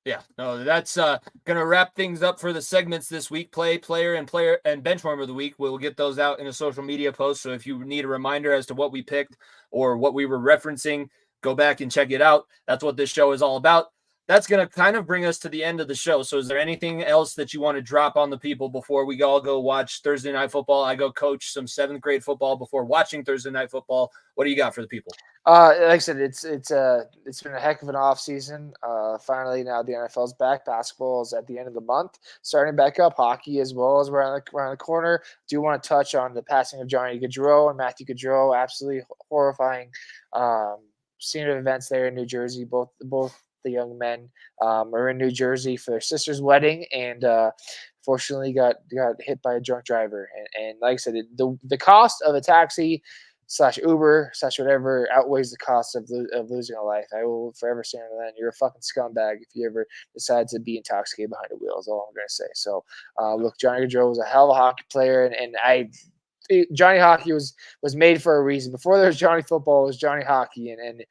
Yeah, no, that's going to wrap things up for the segments this week. Player, and benchwarmer of the week. We'll get those out in a social media post. So if you need a reminder as to what we picked or what we were referencing, go back and check it out. That's what this show is all about. that's going to kind of bring us to the end of the show. So is there anything else that you want to drop on the people before we all go watch Thursday Night Football? I go coach some 7th grade football before watching Thursday Night Football. What do you got for the people? Like I said, it's been a heck of an off season. Finally, now the NFL's back. Basketball is at the end of the month, starting back up. Hockey as well as around the corner. Do want to touch on the passing of Johnny Gaudreau and Matthew Gaudreau. Absolutely horrifying scene of events there in New Jersey. Both the young men are in New Jersey for their sister's wedding, and fortunately got hit by a drunk driver. And like I said, the cost of a taxi / Uber / whatever outweighs the cost of losing a life. I will forever stand on that. You're a fucking scumbag if you ever decide to be intoxicated behind the wheel, is all I'm going to say. So, look, Johnny Gaudreau was a hell of a hockey player, and Johnny Hockey was made for a reason. Before there was Johnny Football, it was Johnny Hockey, and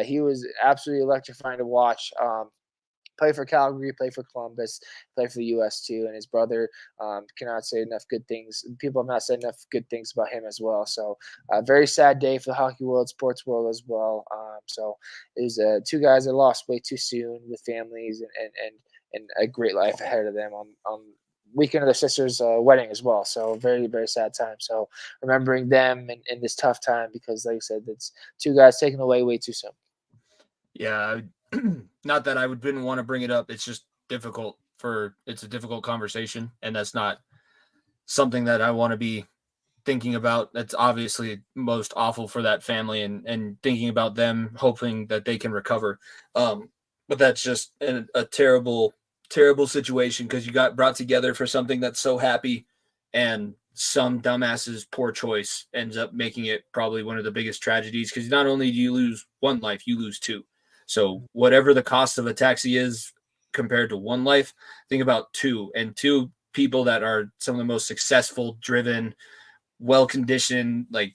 he was absolutely electrifying to watch. Play for Calgary, play for Columbus, play for the U.S. too, and his brother cannot say enough good things. People have not said enough good things about him as well. So, very sad day for the hockey world, sports world as well. So, it was 2 guys that lost way too soon with families and a great life ahead of them on weekend of their sister's wedding as well. So, very, very sad time. So, remembering them in this tough time because, like I said, it's 2 guys taken away way too soon. Yeah. Not that I didn't want to bring it up. It's just difficult it's a difficult conversation. And that's not something that I want to be thinking about. That's obviously most awful for that family and thinking about them, hoping that they can recover. But that's just a terrible, terrible situation because you got brought together for something that's so happy and some dumbass's poor choice ends up making it probably one of the biggest tragedies because not only do you lose one life, you lose 2. So whatever the cost of a taxi is compared to one life, think about 2 and 2 people that are some of the most successful, driven, well-conditioned, like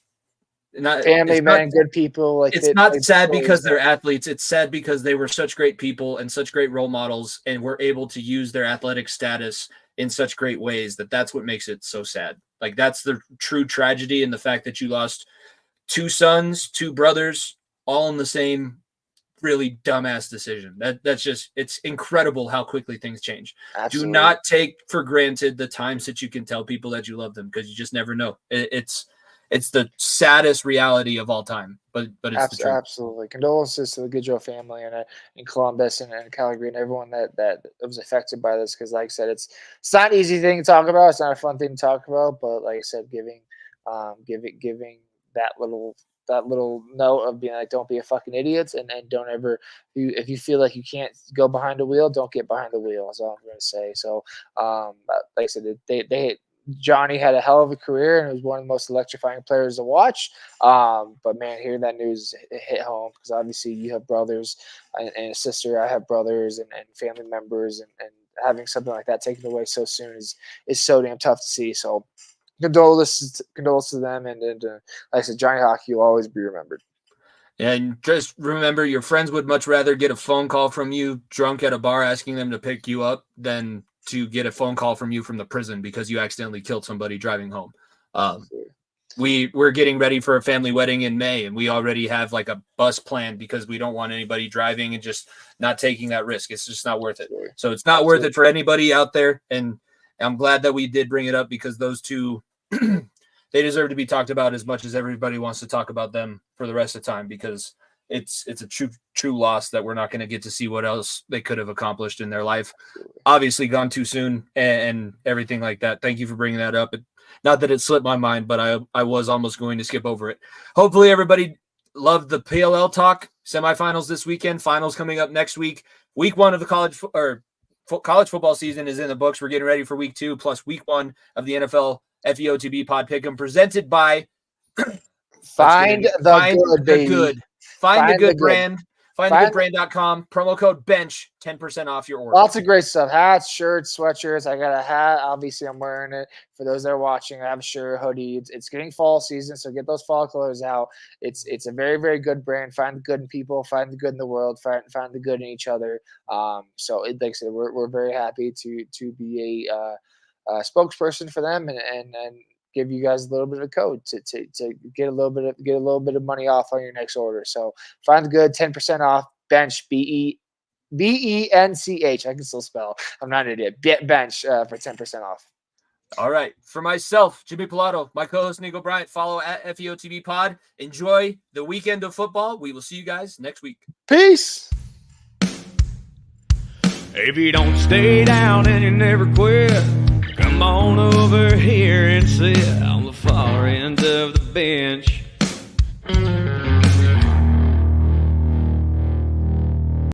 not family man, good people. Like it's not sad because they're athletes. It's sad because they were such great people and such great role models and were able to use their athletic status in such great ways that's what makes it so sad. Like that's the true tragedy in the fact that you lost 2 sons, 2 brothers, all in the same really dumbass decision. That's just, it's incredible how quickly things change. Absolutely. Do not take for granted the times that you can tell people that you love them because you just never know. It's the saddest reality of all time, but it's the truth. Absolutely. Condolences to the Gaudreau family and in Columbus and Calgary and everyone that was affected by this because, like I said, it's not an easy thing to talk about. It's not a fun thing to talk about, but like I said, giving that little note of being like, don't be a fucking idiot and don't ever, if you feel like you can't go behind the wheel, don't get behind the wheel is all I'm going to say. So, like I said, Johnny had a hell of a career and was one of the most electrifying players to watch. But man, hearing that news hit home because obviously you have brothers and a sister. I have brothers and family members and having something like that taken away so soon is so damn tough to see. So, condolences to them, and like I said, Johnny Hockey will always be remembered. And just remember, your friends would much rather get a phone call from you drunk at a bar asking them to pick you up than to get a phone call from you from the prison because you accidentally killed somebody driving home. We're getting ready for a family wedding in May, and we already have like a bus planned because we don't want anybody driving and just not taking that risk. It's just not worth it. So it's not worth it for anybody out there. And I'm glad that we did bring it up because those 2, they deserve to be talked about as much as everybody wants to talk about them for the rest of the time because it's a true loss that we're not going to get to see what else they could have accomplished in their life. Obviously gone too soon and everything like that. Thank you for bringing that up. Not that it slipped my mind, but I was almost going to skip over it. Hopefully everybody loved the PLL talk. Semifinals this weekend, finals coming up next week. Week 1 of the college football season is in the books. We're getting ready for week 2 plus week 1 of the NFL FEOTB Pod Pick'em presented by Find the Good. Find the Good brand. Findthegoodbrand.com. Promo code BENCH, 10% off your order. Lots of great stuff. Hats, shirts, sweatshirts. I got a hat. Obviously, I'm wearing it. For those that are watching, I have a shirt, hoodie. It's getting fall season, so get those fall colors out. It's a very, very good brand. Find the good in people. Find the good in the world. Find the good in each other. So, like I said, we're very happy to be a spokesperson for them and give you guys a little bit of a code to get a little bit of money off on your next order. So find the good, 10% off, bench, BENCH, BENCH. I can still spell. I'm not an idiot. Bench for 10% off. All right. For myself, Jimmy Pilato, my co-host Niko Bryant, follow at FEOTV Pod. Enjoy the weekend of football. We will see you guys next week. Peace. If you don't stay down and you never quit, come on over here and sit on the far end of the bench.